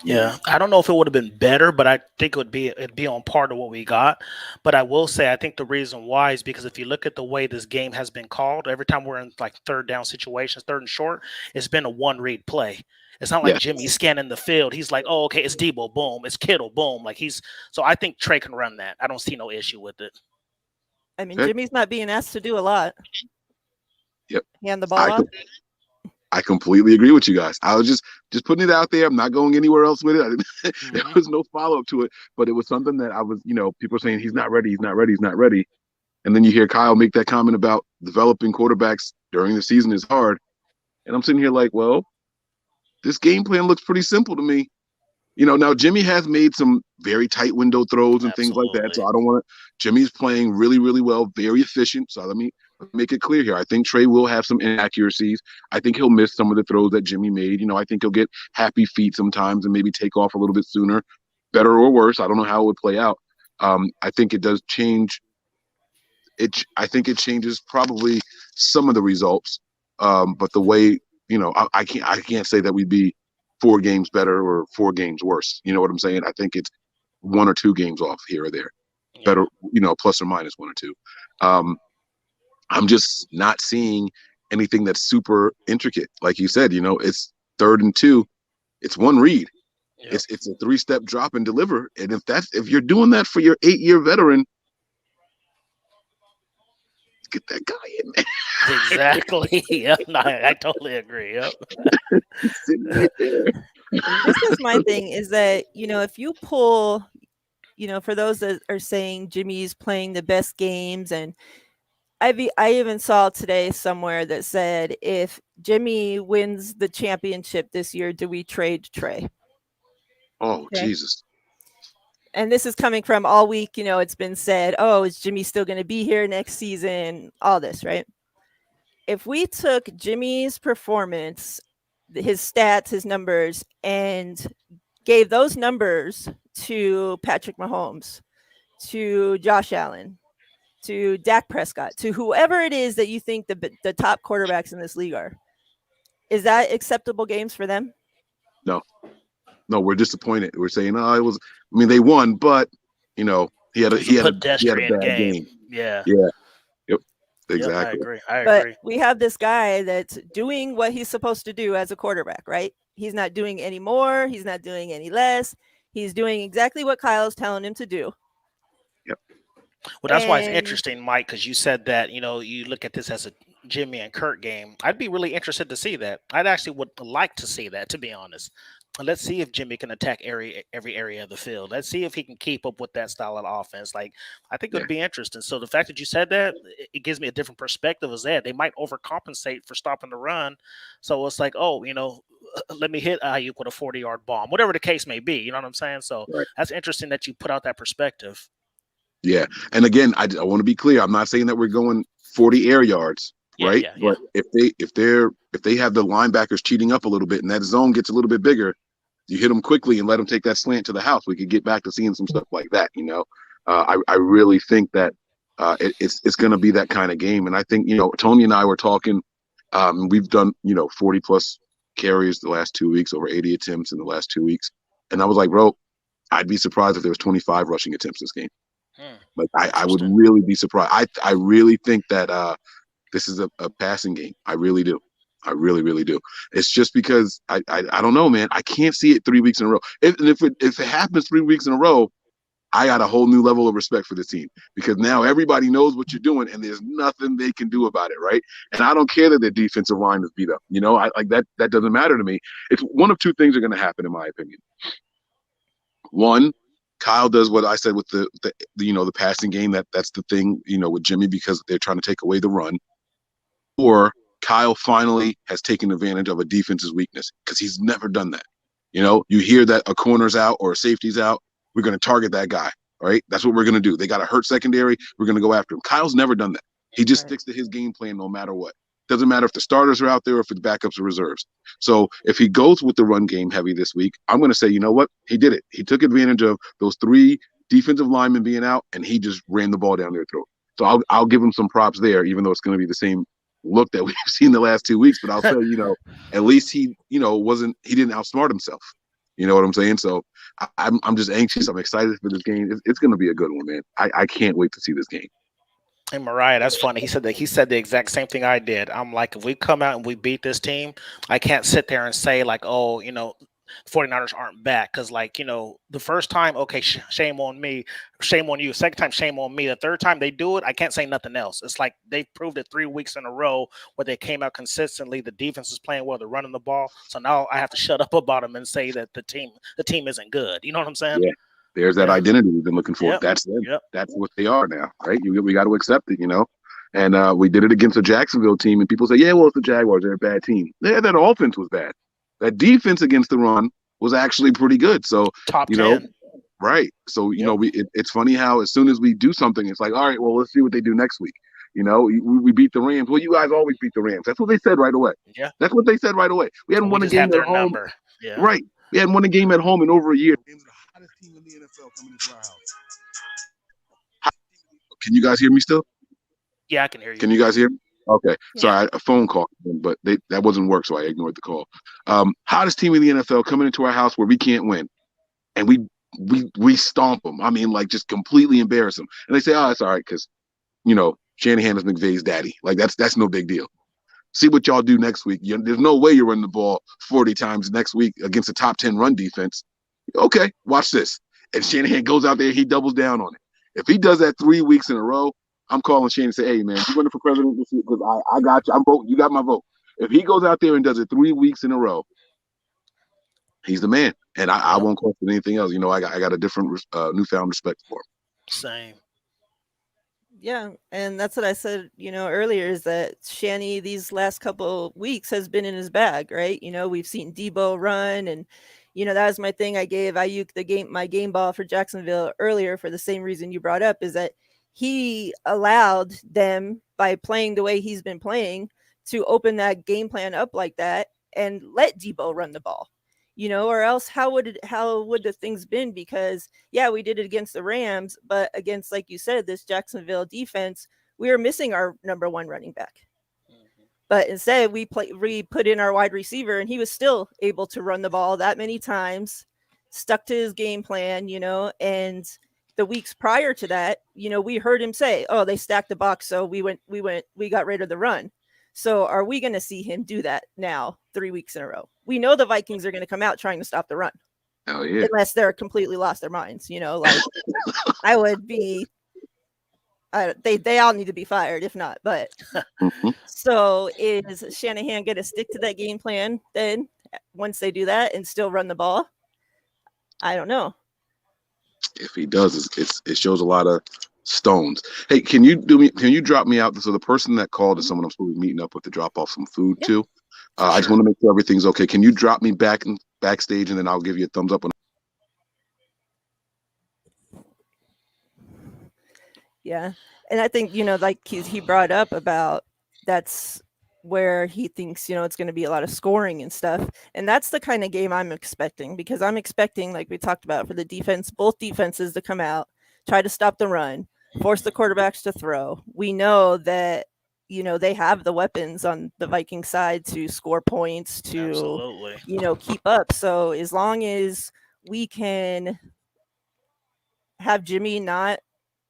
Yeah, I don't know if it would have been better, but I think it'd be on par to what we got. But I will say, I think the reason why is because if you look at the way this game has been called, every time we're in like third down situations, third and short, it's been a one read play. It's not like Jimmy's scanning the field. He's like, oh, okay, it's Debo, boom, it's Kittle, boom. So I think Trey can run that. I don't see no issue with it. I mean, Jimmy's not being asked to do a lot. Yep. Hand the ball off. I completely agree with you guys. I was just putting it out there. I'm not going anywhere else with it. There was no follow-up to it, but it was something that I was, people were saying he's not ready. And then you hear Kyle make that comment about developing quarterbacks during the season is hard. And I'm sitting here like, well, this game plan looks pretty simple to me. Now Jimmy has made some very tight window throws and things like that. So Absolutely. I don't want to. Jimmy's playing really, really well, very efficient. So let me make it clear here. I think Trey will have some inaccuracies. I think he'll miss some of the throws that Jimmy made. I think he'll get happy feet sometimes and maybe take off a little bit sooner, better or worse. I don't know how it would play out. I think it does change. I think it changes probably some of the results. But the way I can't say that we'd be 4 games better or 4 games worse. You know what I'm saying? I think it's 1 or 2 games off here or there, Yeah. better, plus or minus 1 or 2. I'm just not seeing anything that's super intricate. Like you said, it's 3rd and 2. It's one read. Yep. It's a 3-step drop and deliver. And if you're doing that for your 8-year veteran, get that guy in there. Exactly. Yep. No, I totally agree. Yep. He's sitting right there. This is my thing is that, if you pull, for those that are saying Jimmy's playing the best games, and I even saw today somewhere that said, if Jimmy wins the championship this year, do we trade Trey? Oh, Okay. Jesus. And this is coming from all week, it's been said, oh, is Jimmy still going to be here next season? All this, right? If we took Jimmy's performance, his stats, his numbers, and gave those numbers to Patrick Mahomes, to Josh Allen, to Dak Prescott, to whoever it is that you think the top quarterbacks in this league are, is that acceptable games for them? No, we're disappointed. We're saying, it was. I mean, they won, but he had It a was he a had a he had a pedestrian bad game. game. Yeah. Yeah. Yep. Yep. I Exactly. agree. I But agree. we have this guy that's doing what he's supposed to do as a quarterback, right? He's not doing any more. He's not doing any less. He's doing exactly what Kyle's telling him to do. Yep. Well, that's why it's And interesting, Mike, because you said that, you look at this as a Jimmy and Kurt game. I'd be really interested to see that. I'd actually would like to see that, to be honest. Let's see if Jimmy can attack every area of the field. Let's see if he can keep up with that style of offense. Like, I think it Yeah. would be interesting. So the fact that you said that, it gives me a different perspective. Is that they might overcompensate for stopping the run. So it's like, oh, let me hit Ayuk with a 40-yard bomb, whatever the case may be. You know what I'm saying? So Right. that's interesting that you put out that perspective. Yeah. And again, I want to be clear. I'm not saying that we're going 40 air yards, Yeah, right? yeah, yeah. But if they have the linebackers cheating up a little bit and that zone gets a little bit bigger, you hit them quickly and let them take that slant to the house. We could get back to seeing some stuff like that. I really think that it's going to be that kind of game. And I think Tony and I were talking. We've done 40 plus carries the last 2 weeks, over 80 attempts in the last 2 weeks, and I was like, bro, I'd be surprised if there was 25 rushing attempts this game. Like I would really be surprised. I really think that this is a passing game. I really do. I really, really do. It's just because I don't know, man. I can't see it 3 weeks in a row. If it happens 3 weeks in a row, I got a whole new level of respect for the team because now everybody knows what you're doing and there's nothing they can do about it, right? And I don't care that their defensive line is beat up. I like that. That doesn't matter to me. It's one of 2 things are going to happen, in my opinion. One, Kyle does what I said with the passing game. That's the thing, with Jimmy, because they're trying to take away the run. Or Kyle finally has taken advantage of a defense's weakness because he's never done that. You hear that a corner's out or a safety's out, we're going to target that guy, right? That's what we're going to do. They got a hurt secondary, we're going to go after him. Kyle's never done that. He just sticks to his game plan no matter what. Doesn't matter if the starters are out there or if the backups are reserves. So if he goes with the run game heavy this week, I'm going to say, you know what? He did it. He took advantage of those 3 defensive linemen being out, and he just ran the ball down their throat. So I'll give him some props there, even though it's going to be the same look that we've seen the last 2 weeks. But I'll say, at least he didn't outsmart himself. You know what I'm saying? So I'm just anxious. I'm excited for this game. It's going to be a good one, man. I can't wait to see this game. And Miriah, that's funny. He said the exact same thing I did. I'm like, if we come out and we beat this team, I can't sit there and say like, oh, 49ers aren't back. Because the first time, okay, shame on me, shame on you. Second time, shame on me. The third time they do it, I can't say nothing else. It's like they proved it 3 weeks in a row where they came out consistently. The defense is playing well. They're running the ball. So now I have to shut up about them and say that the team isn't good. You know what I'm saying? Yeah. There's that identity we've been looking for. Yep. That's them. Yep. That's what they are now, right? We got to accept it, And we did it against a Jacksonville team, and people say, yeah, well, it's the Jaguars. They're a bad team. Yeah, that offense was bad. That defense against the run was actually pretty good. So, Top 10. Right. So, Yep. It's funny how as soon as we do something, it's like, all right, well, let's see what they do next week. We beat the Rams. Well, you guys always beat the Rams. That's what they said right away. Yeah. That's what they said right away. We hadn't won a game at home. Number. Yeah. Right. We hadn't won a game at home in over a year. The hottest team in the NFL coming into our house. Can you guys hear me still? Yeah, I can hear you. Can you guys hear me? Okay. Yeah. Sorry, a phone call, but that wasn't work, so I ignored the call. Hottest team in the NFL coming into our house where we can't win. And we stomp them. I mean, like, just completely embarrass them. And they say, oh, that's all right, because, Shanahan is McVay's daddy. Like, that's no big deal. See what y'all do next week. There's no way you're running the ball 40 times next week against a top 10 run defense. Okay, watch this. And Shanahan goes out there, he doubles down on it. If he does that 3 weeks in a row, I'm calling Shanahan and say, hey, man, you running for president this week? Because I got you. I'm voting. You got my vote. If he goes out there and does it 3 weeks in a row, he's the man. And I won't question anything else. I got a different newfound respect for him. Same. Yeah, and that's what I said, earlier, is that Shanny these last couple weeks has been in his bag, right? We've seen Debo run, and that was my thing. I gave Ayuk my game ball for Jacksonville earlier for the same reason you brought up, is that he allowed them, by playing the way he's been playing, to open that game plan up like that and let Debo run the ball. Or else how would the things been? Because we did it against the Rams, but against, like you said, this Jacksonville defense, we were missing our number one running back. Mm-hmm. But instead we put in our wide receiver, and he was still able to run the ball that many times, stuck to his game plan, and the weeks prior to that, we heard him say, oh, they stacked the box, so we got rid of the run. So are we going to see him do that now 3 weeks in a row? We know the Vikings are going to come out trying to stop the run. Oh, yeah. Unless they're completely lost their minds, like I would be. They all need to be fired, if not. But So is Shanahan going to stick to that game plan then once they do that and still run the ball? I don't know. If he does, it shows a lot of stones. Hey, can you drop me out? So the person that called is someone I'm supposed to be meeting up with to drop off some food too. Sure. I just want to make sure everything's okay. Can you drop me backstage, and then I'll give you a thumbs up? Yeah, and I think like he brought up about that's where he thinks it's going to be a lot of scoring and stuff, and that's the kind of game I'm expecting, because I'm expecting, like we talked about, for the defense, both defenses to come out, try to stop the run, force the quarterbacks to throw. We know that they have the weapons on the Viking side to score points, to Absolutely. Keep up. So as long as we can have Jimmy not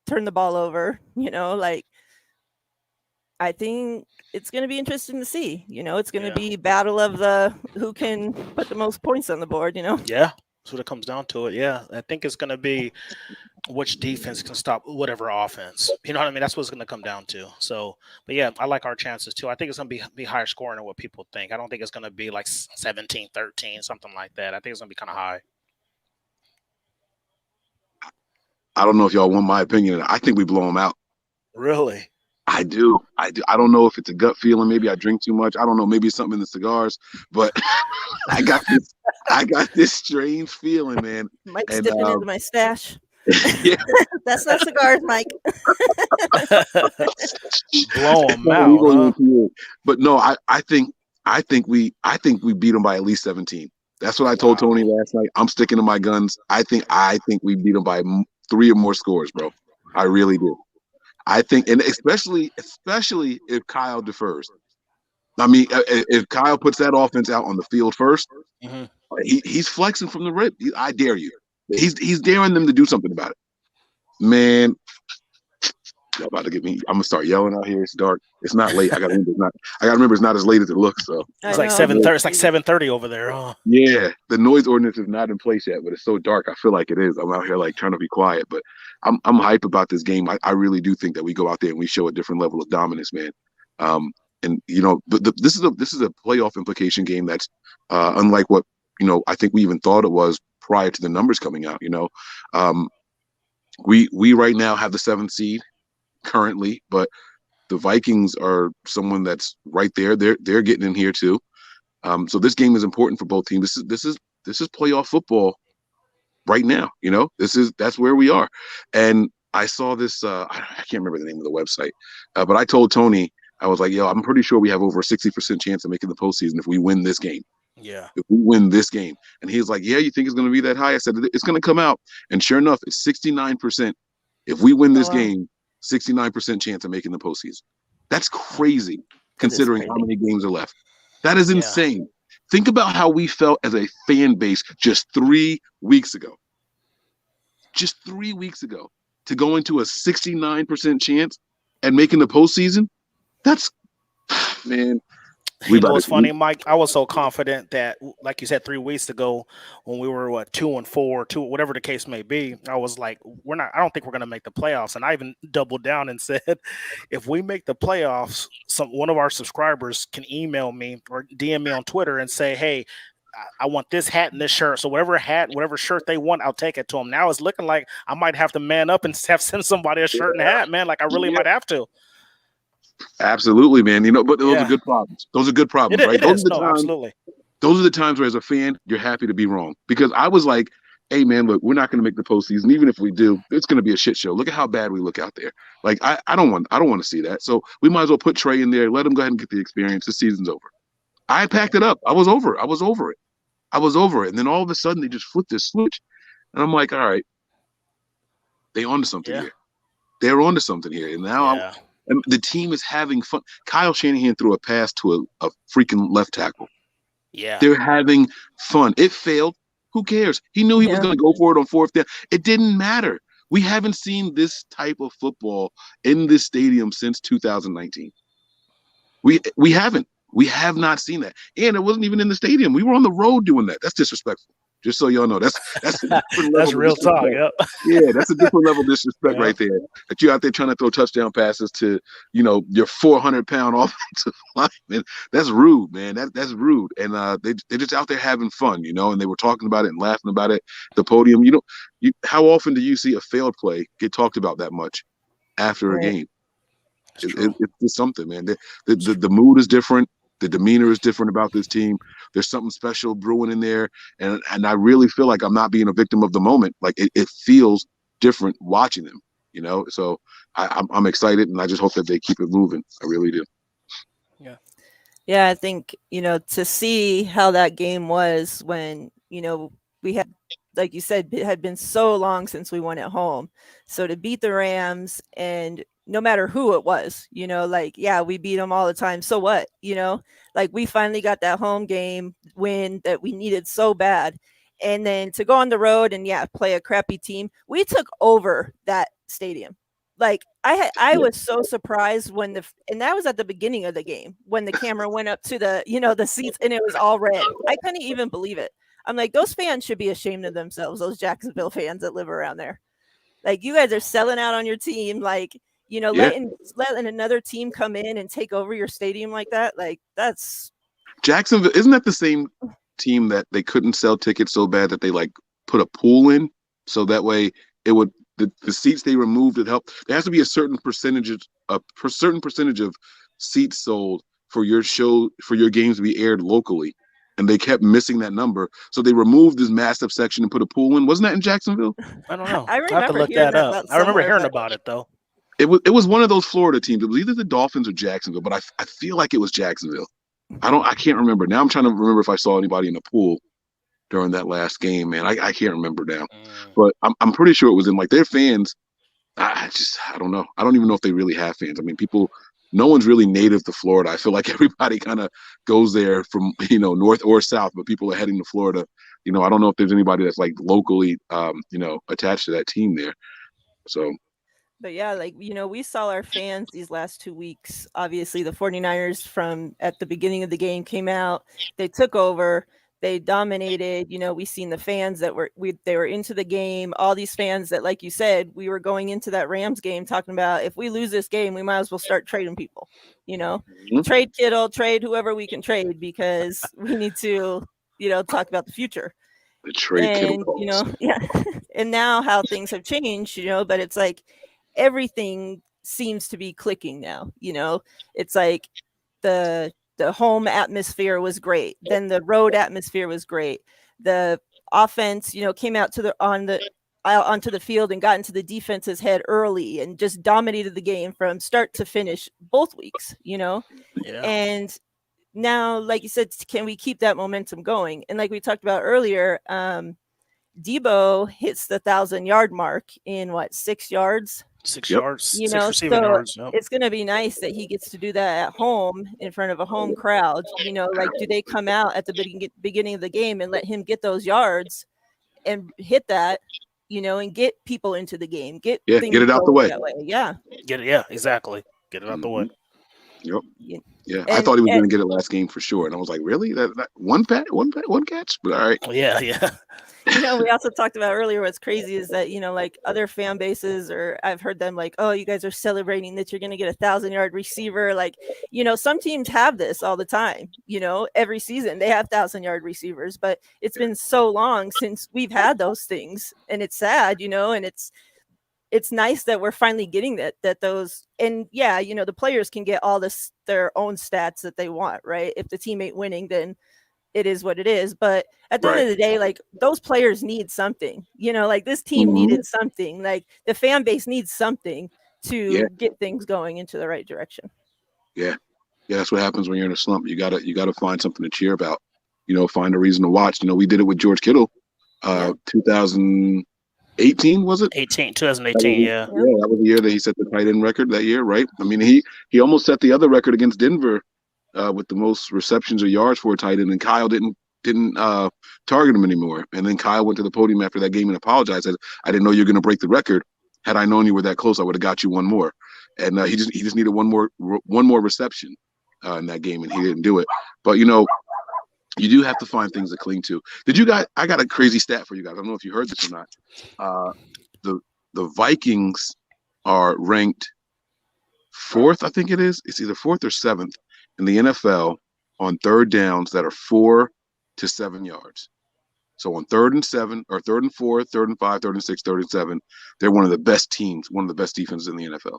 turn the ball over, I think it's going to be interesting to see. It's going to be battle of the who can put the most points on the board. Yeah, that's what it comes down to. It. Yeah, I think it's going to be which defense can stop whatever offense. You know what I mean? That's what it's going to come down to. So, but yeah, I like our chances too. I think it's going to be higher scoring than what people think. I don't think it's going to be like 17-13, something like that. I think it's going to be kind of high. I don't know if y'all want my opinion. I think we blow them out. Really? I do. I don't know if it's a gut feeling. Maybe I drink too much. I don't know. Maybe it's something in the cigars. But I got this strange feeling, man. Mike's dipping into my stash. Yeah. That's not cigars, Mike. Blow them out. Huh? But no, I think we beat them by at least 17. That's what I told Tony last night. I'm sticking to my guns. I think we beat them by 3 or more scores, bro. I really do. I think, and especially if Kyle defers. I mean, if Kyle puts that offense out on the field first, he's flexing from the rip. I dare you. He's daring them to do something about it. Man, y'all about to get me. I'm gonna start yelling out here. It's dark. It's not late. I gotta remember it's not as late as it looks. So it's like 7:30. It's like 7:30 over there. Huh? Yeah, the noise ordinance is not in place yet, but it's so dark. I feel like it is. I'm out here like trying to be quiet, but I'm hype about this game. I really do think that we go out there and we show a different level of dominance, man. And but this is a playoff implication game that's unlike what I think we even thought it was prior to the numbers coming out. Um, we right now have the 7th seed currently, but the Vikings are someone that's right there. They're getting in here too. So this game is important for both teams. This is playoff football right now. That's where we are. And I saw this. I can't remember the name of the website, but I told Tony, I was like, "Yo, I'm pretty sure we have over a 60% chance of making the postseason if we win this game. Yeah. If we win this game." And he's like, "Yeah, you think it's going to be that high?" I said, "It's going to come out." And sure enough, it's 69%. If we win Oh, this wow. game, 69% chance of making the postseason. That's crazy considering how many games are left. That is insane. Think about how we felt as a fan base just 3 weeks ago. Just 3 weeks ago to go into a 69% chance at making the postseason. That's, man. You know what's funny, Mike? I was so confident that, like you said, 3 weeks ago, when we were 2-4, whatever the case may be, I was like, I don't think we're going to make the playoffs. And I even doubled down and said, if we make the playoffs, one of our subscribers can email me or DM me on Twitter and say, hey, I want this hat and this shirt. So whatever shirt they want, I'll take it to them. Now it's looking like I might have to man up and send somebody a shirt and hat, man. Like I really might have to. Absolutely, man. But those are good problems. Those are good problems, right? Absolutely. Those are the times where, as a fan, you're happy to be wrong. Because I was like, hey, man, look, we're not going to make the postseason. Even if we do, it's going to be a shit show. Look at how bad we look out there. Like, I don't want to see that. So we might as well put Trey in there. Let him go ahead and get the experience. The season's over. I packed it up. I was over it. And then all of a sudden, they just flipped this switch. And I'm like, all right, they onto something here. They're onto something here. And now and the team is having fun. Kyle Shanahan threw a pass to a freaking left tackle. Yeah. They're having fun. It failed. Who cares? He knew he was going to go for it on 4th down. It didn't matter. We haven't seen this type of football in this stadium since 2019. We haven't. We have not seen that. And it wasn't even in the stadium. We were on the road doing that. That's disrespectful. Just so y'all know, that's that's real talk. Yep. Yeah, that's a different level of disrespect right there. That you're out there trying to throw touchdown passes to, your 400-pound offensive lineman. That's rude, man. That's rude. And they're just out there having fun, and they were talking about it and laughing about it. The podium, how often do you see a failed play get talked about that much after a game? It's just something, man. The mood is different. The demeanor is different about this team. There's something special brewing in there. And I really feel like I'm not being a victim of the moment. Like it feels different watching them, So I'm excited, and I just hope that they keep it moving. I really do. Yeah. Yeah, I think, to see how that game was when, we had, like you said, it had been so long since we won at home. So to beat the Rams, and no matter who it was, we beat them all the time. So what, like we finally got that home game win that we needed so bad. And then to go on the road and play a crappy team, we took over that stadium. Like I was so surprised and that was at the beginning of the game when the camera went up to the seats and it was all red. I couldn't even believe it. I'm like, those fans should be ashamed of themselves, those Jacksonville fans that live around there. Like, you guys are selling out on your team, like, letting another team come in and take over your stadium like that. Like, that's Jacksonville. Isn't that the same team that they couldn't sell tickets so bad that they like put a pool in so that way it would the seats they removed it helped. There has to be a certain percentage of seats sold for your games to be aired locally. And they kept missing that number. So they removed this massive section and put a pool in. Wasn't that in Jacksonville? I don't know. I remember have to look that up. I remember hearing about it, though. It was one of those Florida teams. It was either the Dolphins or Jacksonville, but I feel like it was Jacksonville. I can't remember. Now I'm trying to remember if I saw anybody in the pool during that last game, man. I can't remember now. But I'm pretty sure it was in, like, their fans. I don't know. I don't even know if they really have fans. I mean, no one's really native to Florida. I feel like everybody kind of goes there from, north or south, but people are heading to Florida. I don't know if there's anybody that's like locally, attached to that team there. So. But yeah, like, we saw our fans these last 2 weeks. Obviously, the 49ers from at the beginning of the game came out. They took over. They dominated. We seen the fans that they were into the game. All these fans that, like you said, we were going into that Rams game talking about, if we lose this game, we might as well start trading people. Trade Kittle, trade whoever we can trade, because we need to, talk about the future. The Trey Kittle And, calls. yeah. And now how things have changed, but it's like everything seems to be clicking now, It's like the home atmosphere was great. Then the road atmosphere was great. The offense, came out out onto the field and got into the defense's head early and just dominated the game from start to finish both weeks, Yeah. And now, like you said, can we keep that momentum going? And like we talked about earlier, Debo hits the 1,000-yard mark in 6 yards? 6 Yep. yards, 6 receiving So yards. Yep. it's going to be nice that he gets to do that at home in front of a home crowd. Like, do they come out at the beginning of the game and let him get those yards and hit that, and get people into the game, get Yeah, things get it out the going way. that way. Yeah. Get it. Yeah, exactly. Get it out the way. Yep. Yeah. Yeah, I thought he was going to get it last game for sure, and I was like, really? That one catch? But all right. Yeah, yeah. We also talked about earlier, what's crazy is that, like other fan bases, or I've heard them like, oh, you guys are celebrating that you're going to get 1,000-yard receiver. Like, some teams have this all the time, every season they have 1,000-yard receivers, but it's been so long since we've had those things. And it's sad, and it's nice that we're finally getting that those, and yeah, the players can get all their own stats that they want, right? If the team ain't winning, then it is what it is. But at the end of the day, like, those players need something, like this team needed something, like the fan base needs something to get things going into the right direction. Yeah. That's what happens when you're in a slump. You gotta find something to cheer about, find a reason to watch. We did it with George Kittle, 2018, was it? 2018, yeah. Yeah, that was the year that he set the tight end record that year, right? I mean, he almost set the other record against Denver with the most receptions or yards for a tight end, and Kyle didn't target him anymore. And then Kyle went to the podium after that game and apologized. Said, "I didn't know you were going to break the record. Had I known you were that close, I would have got you one more." And he just needed one more reception in that game, and he didn't do it. But you do have to find things to cling to. I got a crazy stat for you guys. I don't know if you heard this or not. The Vikings are ranked 4th, I think it is. It's either 4th or 7th in the NFL on third downs that are 4 to 7 yards. So on 3rd and 7, or 3rd and 4, 3rd and 5, 3rd and 6, 3rd and 7, they're one of the best teams, one of the best defenses in the NFL.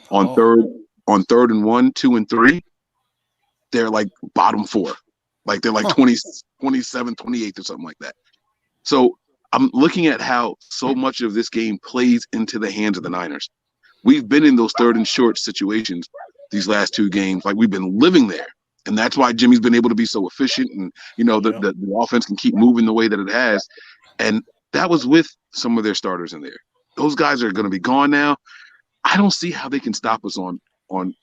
On 3rd and 1, 2, and 3, they're like bottom 4. Like they're like 27, 28 or something like that. So I'm looking at how so much of this game plays into the hands of the Niners. We've been in those 3rd and short situations these last 2 games. Like, we've been living there. And that's why Jimmy's been able to be so efficient, and the offense can keep moving the way that it has. And that was with some of their starters in there. Those guys are going to be gone now. I don't see how they can stop us on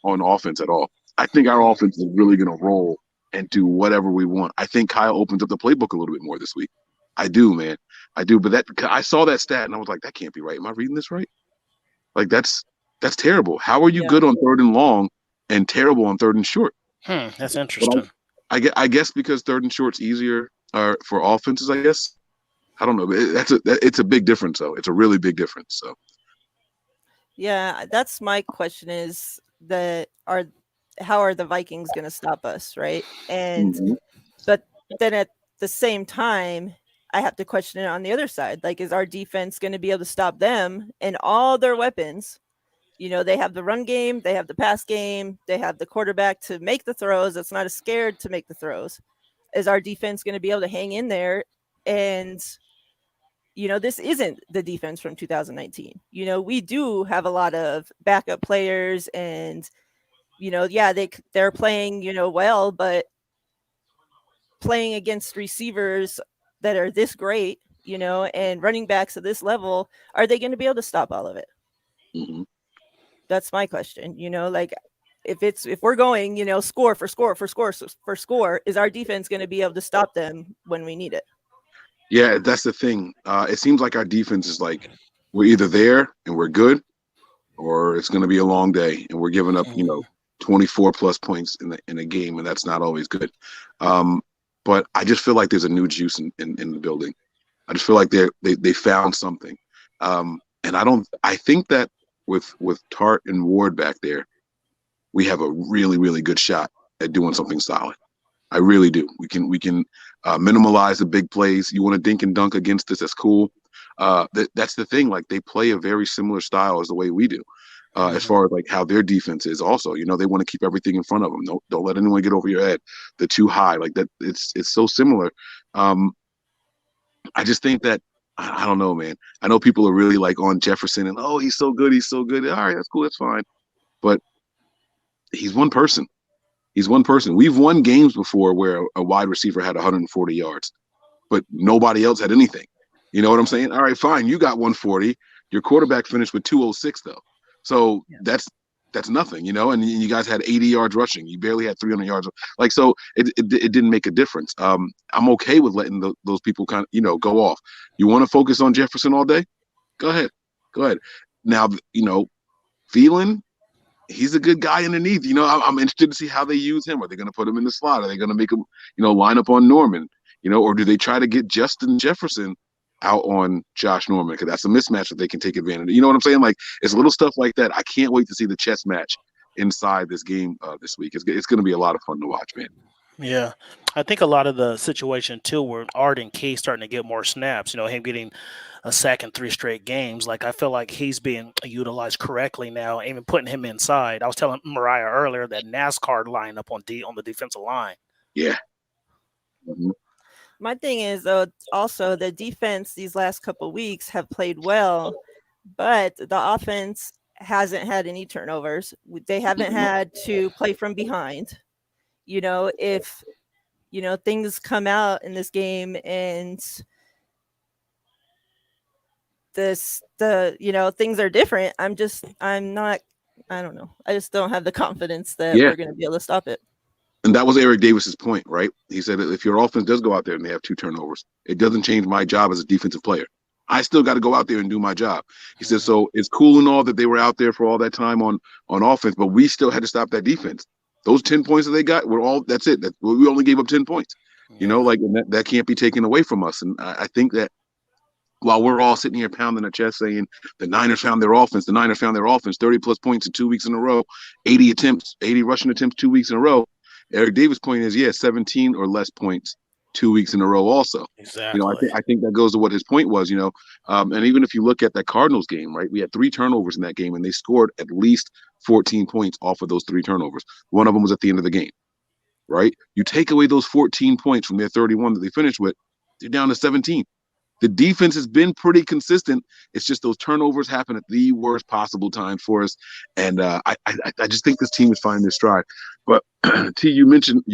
offense at all. I think our offense is really going to roll and do whatever we want. I think Kyle opens up the playbook a little bit more this week. I do, man. I do. But I saw that stat and I was like, that can't be right. Am I reading this right? Like, that's terrible. How are you good on 3rd and long and terrible on 3rd and short? That's interesting. I guess because 3rd and short's easier for offenses, I guess. I don't know. It's a big difference, though. It's a really big difference. So, yeah, that's my question: is how are the Vikings going to stop us, right? And but then at the same time, I have to question it on the other side. Like, is our defense going to be able to stop them and all their weapons? They have the run game, they have the pass game, they have the quarterback to make the throws. That's not as scared to make the throws. Is our defense going to be able to hang in there? And, this isn't the defense from 2019. We do have a lot of backup players, and, they're playing, well, but playing against receivers that are this great, and running backs at this level, are they going to be able to stop all of it? Mm-hmm. That's my question. Like, if we're going, score for score for score for score, is our defense going to be able to stop them when we need it? Yeah, that's the thing. It seems like our defense is like, we're either there and we're good, or it's going to be a long day and we're giving up, 24 plus points in a game, and that's not always good. But I just feel like there's a new juice in the building. I just feel like they found something. And I think that with Tart and Ward back there, we have a really, really good shot at doing something solid. I really do. We can minimalize the big plays. You want to dink and dunk against us, that's cool. That's the thing. Like, they play a very similar style as the way we do. As far as like how their defense is also, they want to keep everything in front of them. Don't let anyone get over your head. They're too high. Like that. It's so similar. I just think that I don't know, man. I know people are really like on Jefferson and, oh, he's so good. He's so good. All right, that's cool. That's fine. But he's one person. He's one person. We've won games before where a wide receiver had 140 yards, but nobody else had anything. You know what I'm saying? All right, fine. You got 140. Your quarterback finished with 206 though. So that's nothing, and you guys had 80 yards rushing. You barely had 300 yards. Like, so it didn't make a difference. I'm okay with letting those people kind of, go off. You want to focus on Jefferson all day? Go ahead. Now, Thielen, he's a good guy underneath. I'm interested to see how they use him. Are they going to put him in the slot? Are they going to make him, line up on Norman? Or do they try to get Justin Jefferson out on Josh Norman, because that's a mismatch that they can take advantage of. You know what I'm saying? Like, it's little stuff like that. I can't wait to see the chess match inside this game this week. It's going to be a lot of fun to watch, man. Yeah, I think a lot of the situation too, where Arden Key starting to get more snaps. Him getting a sack in 3 straight games. Like, I feel like he's being utilized correctly now. Even putting him inside. I was telling Miriah earlier that NASCAR lineup on the defensive line. Yeah. Mm-hmm. My thing is, though, also the defense these last couple of weeks have played well, but the offense hasn't had any turnovers. They haven't had to play from behind. If, things come out in this game and things are different, I don't know. I just don't have the confidence that we're going to be able to stop it. And that was Eric Davis's point, right? He said that if your offense does go out there and they have 2 turnovers, it doesn't change my job as a defensive player. I still got to go out there and do my job. He said, so it's cool and all that they were out there for all that time on offense, but we still had to stop that defense. Those 10 points that they got that's it. We only gave up 10 points, and that can't be taken away from us. And I think that while we're all sitting here pounding our chest saying the Niners found their offense, 30 plus points in 2 weeks in a row, 80 rushing attempts 2 weeks in a row. Eric Davis' point is, 17 or less points 2 weeks in a row also. Exactly. I think that goes to what his point was, and even if you look at that Cardinals game, right, we had 3 turnovers in that game, and they scored at least 14 points off of those 3 turnovers. One of them was at the end of the game, right? You take away those 14 points from their 31 that they finished with, they're down to 17. The defense has been pretty consistent. It's just those turnovers happen at the worst possible time for us, and I just think this team is finding their stride. But T, you mentioned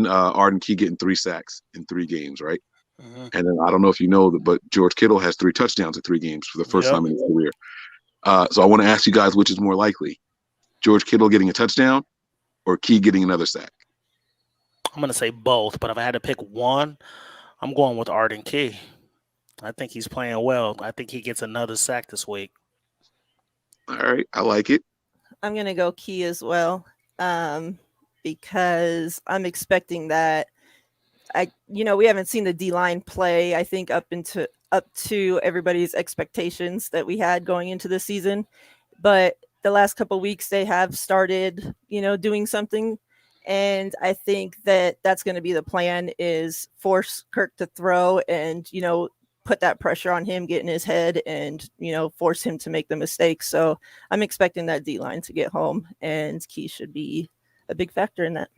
Arden Key getting 3 sacks in 3 games, right? Mm-hmm. And then I don't know if you know that, but George Kittle has 3 touchdowns in 3 games for the first time in his career. So I want to ask you guys, which is more likely, George Kittle getting a touchdown or Key getting another sack? I'm going to say both, but if I had to pick one, I'm going with Arden Key. I think he's playing well. I think he gets another sack this week. All right. I like it. I'm going to go Key as well, because I'm expecting that. We haven't seen the D-line play, I think, up to everybody's expectations that we had going into the season. But the last couple of weeks, they have started, doing something. And I think that that's going to be the plan, is force Kirk to throw and, put that pressure on him, get in his head and, force him to make the mistakes. So I'm expecting that D-line to get home, and Key should be a big factor in that.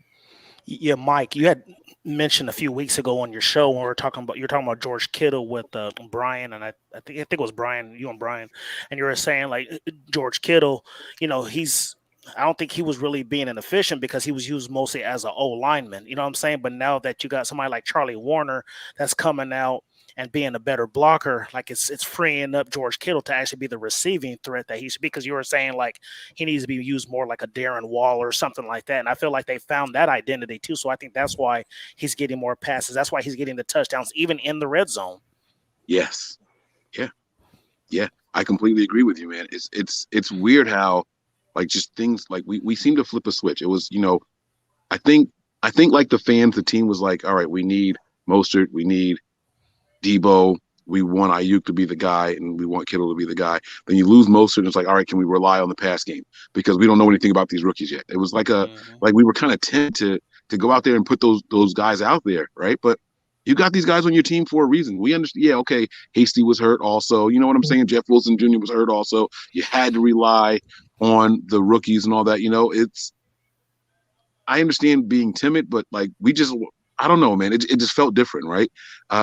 Yeah, Mike, you had mentioned a few weeks ago on your show when you're talking about George Kittle with Brian, and I think it was Brian, you and Brian, and you were saying like George Kittle, I don't think he was really being inefficient because he was used mostly as an O lineman, you know what I'm saying? But now that you got somebody like Charlie Warner that's coming out and being a better blocker, like it's freeing up George Kittle to actually be the receiving threat that he should be, because you were saying like he needs to be used more like a Darren Waller or something like that. And I feel like they found that identity too. So I think that's why he's getting more passes. That's why he's getting the touchdowns, even in the red zone. Yes. Yeah. I completely agree with you, man. It's weird how, like, just things like we seem to flip a switch. It was, I think like the fans, the team was like, all right, we need Mostert, we need Debo, we want Ayuk to be the guy, and we want Kittle to be the guy. Then you lose Mostert, and it's like, all right, can we rely on the pass game? Because we don't know anything about these rookies yet. It was like like we were kind of tempted to go out there and put those guys out there, right? But you got these guys on your team for a reason. We understand. Yeah, okay. Hasty was hurt also. You know what I'm saying? Jeff Wilson Jr. was hurt also. You had to rely on the rookies and all that. I understand being timid, but like I don't know, man. It just felt different, right?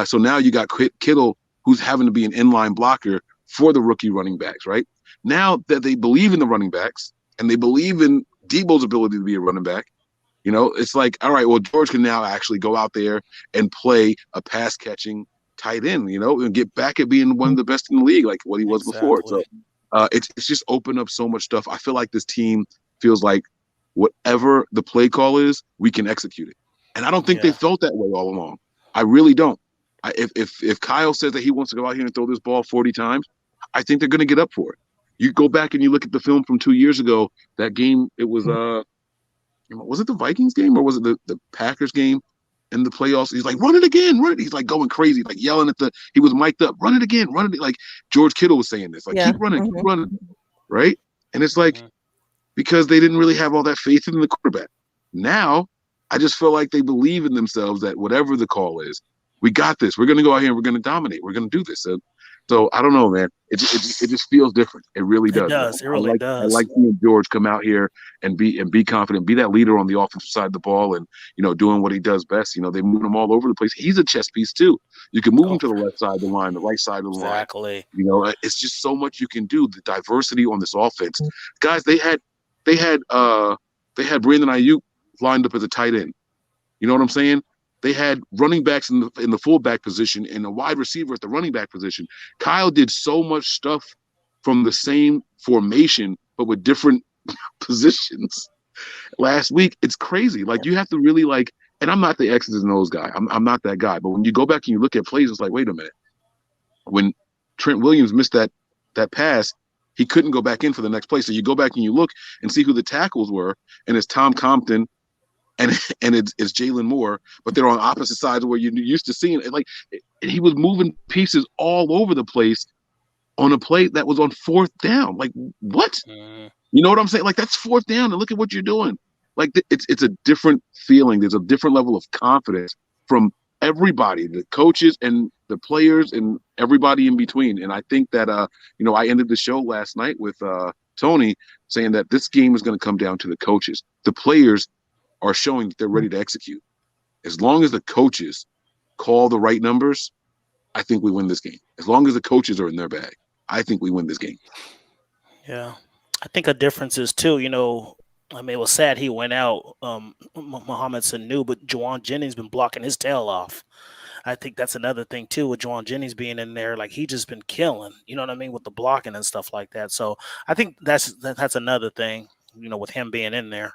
So now you got Kittle, who's having to be an inline blocker for the rookie running backs, right? Now that they believe in the running backs and they believe in Debo's ability to be a running back, it's like, all right, well, George can now actually go out there and play a pass catching tight end, and get back at being one of the best in the league, like what he was before. So it's just opened up so much stuff. I feel like this team feels like whatever the play call is, we can execute it. And I don't think they felt that way all along. I really don't. If Kyle says that he wants to go out here and throw this ball 40 times, I think they're going to get up for it. You go back and you look at the film from 2 years ago, that game, it was it the Vikings game or was it the Packers game in the playoffs? He's like, run it again, run it. He's like going crazy, like yelling he was mic'd up, run it again, run it. Like George Kittle was saying this, like, keep running, right? And it's like, because they didn't really have all that faith in the quarterback. Now, I just feel like they believe in themselves that whatever the call is, we got this. We're going to go out here and we're going to dominate. We're going to do this. So I don't know, man. It just feels different. It really does. It does. It really does. I like seeing George come out here and be confident, be that leader on the offensive side of the ball, and doing what he does best. They move him all over the place. He's a chess piece too. You can move him to the left side of the line, the right side of the line. Exactly. It's just so much you can do. The diversity on this offense, guys. They had Brandon Ayuk lined up as a tight end. You know what I'm saying? They had running backs in the fullback position and a wide receiver at the running back position. Kyle did so much stuff from the same formation, but with different positions last week. It's crazy. Like, you have to really and I'm not the X's and O's guy. I'm not that guy. But when you go back and you look at plays, it's like, wait a minute. When Trent Williams missed that pass, he couldn't go back in for the next play. So you go back and you look and see who the tackles were, and it's Tom Compton and it's Jalen Moore, but they're on opposite sides where you're used to seeing it. Like, he was moving pieces all over the place on a play that was on fourth down. Like, what? You know what I'm saying? Like, that's fourth down, and look at what you're doing. Like, it's a different feeling. There's a different level of confidence from everybody, the coaches and the players and everybody in between. And I think that, I ended the show last night with Tony saying that this game is going to come down to the coaches. The players are showing that they're ready to execute. As long as the coaches call the right numbers, I think we win this game. As long as the coaches are in their bag, I think we win this game. Yeah. I think a difference is too, it was sad he went out, Mohamed Sanu, but Juwan Jennings been blocking his tail off. I think that's another thing too, with Juwan Jennings being in there. Like, he just been killing, you know what I mean, with the blocking and stuff like that. So I think that's another thing, with him being in there.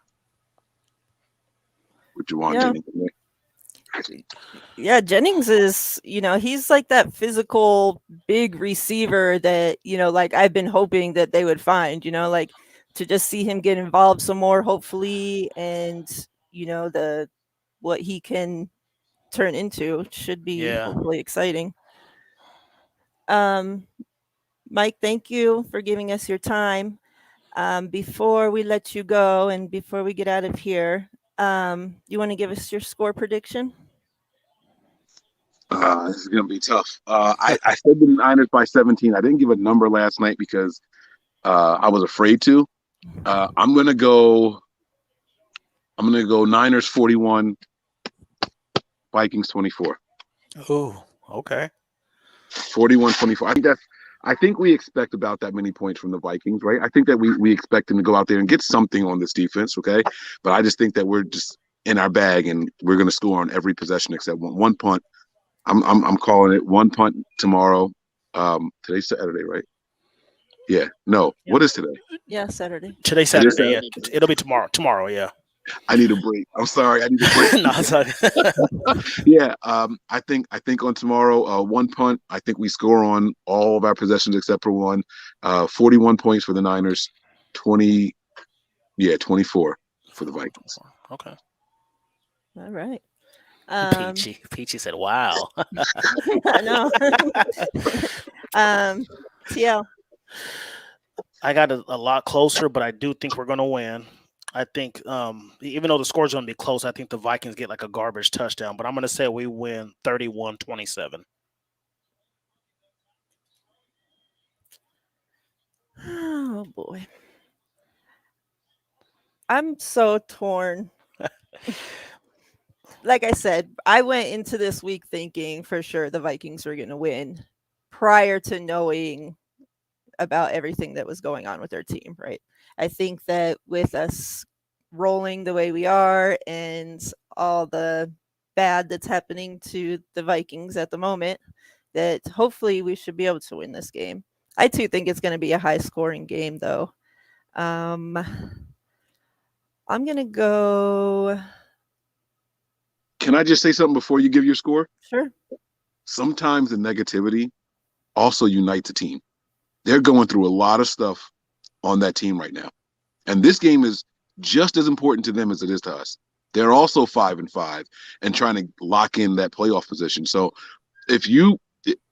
With Juwan Jennings in there. Yeah, Jennings is, he's like that physical big receiver that, I've been hoping that they would find, like, to just see him get involved some more, hopefully, and what he can turn into should be hopefully exciting. Mike, thank you for giving us your time. Before we let you go and before we get out of here, you want to give us your score prediction? This is going to be tough. I said the Niners by 17. I didn't give a number last night because I was afraid to. I'm going to go Niners 41, Vikings 24. Oh, okay. 41-24. I think we expect about that many points from the Vikings, right? I think that we expect them to go out there and get something on this defense, okay? But I just think that we're just in our bag and we're going to score on every possession except one punt. I'm calling it one punt tomorrow. Today's Saturday, right? Yeah. No. Yeah. What is today? Yeah, Saturday. Today's Saturday. Yeah. It'll be tomorrow. Tomorrow, yeah. I need a break. I'm sorry. I need a break. No, sorry. Yeah. I think on tomorrow, one punt. I think we score on all of our possessions except for one. 41 points for the Niners. 24 for the Vikings. Okay. All right. Peachy said, "Wow." I know. TL. I got a lot closer, but I do think we're going to win. I think even though the score's going to be close, I think the Vikings get like a garbage touchdown. But I'm going to say we win 31-27. Oh boy. I'm so torn. Like I said, I went into this week thinking for sure the Vikings were going to win prior to knowing about everything that was going on with their team, right? I think that with us rolling the way we are and all the bad that's happening to the Vikings at the moment, that hopefully we should be able to win this game. I too think it's going to be a high scoring game, though. I'm going to go. Can I just say something before you give your score? Sure. Sometimes the negativity also unites a team. They're going through a lot of stuff on that team right now. And this game is just as important to them as it is to us. They're also 5-5 and trying to lock in that playoff position. So if you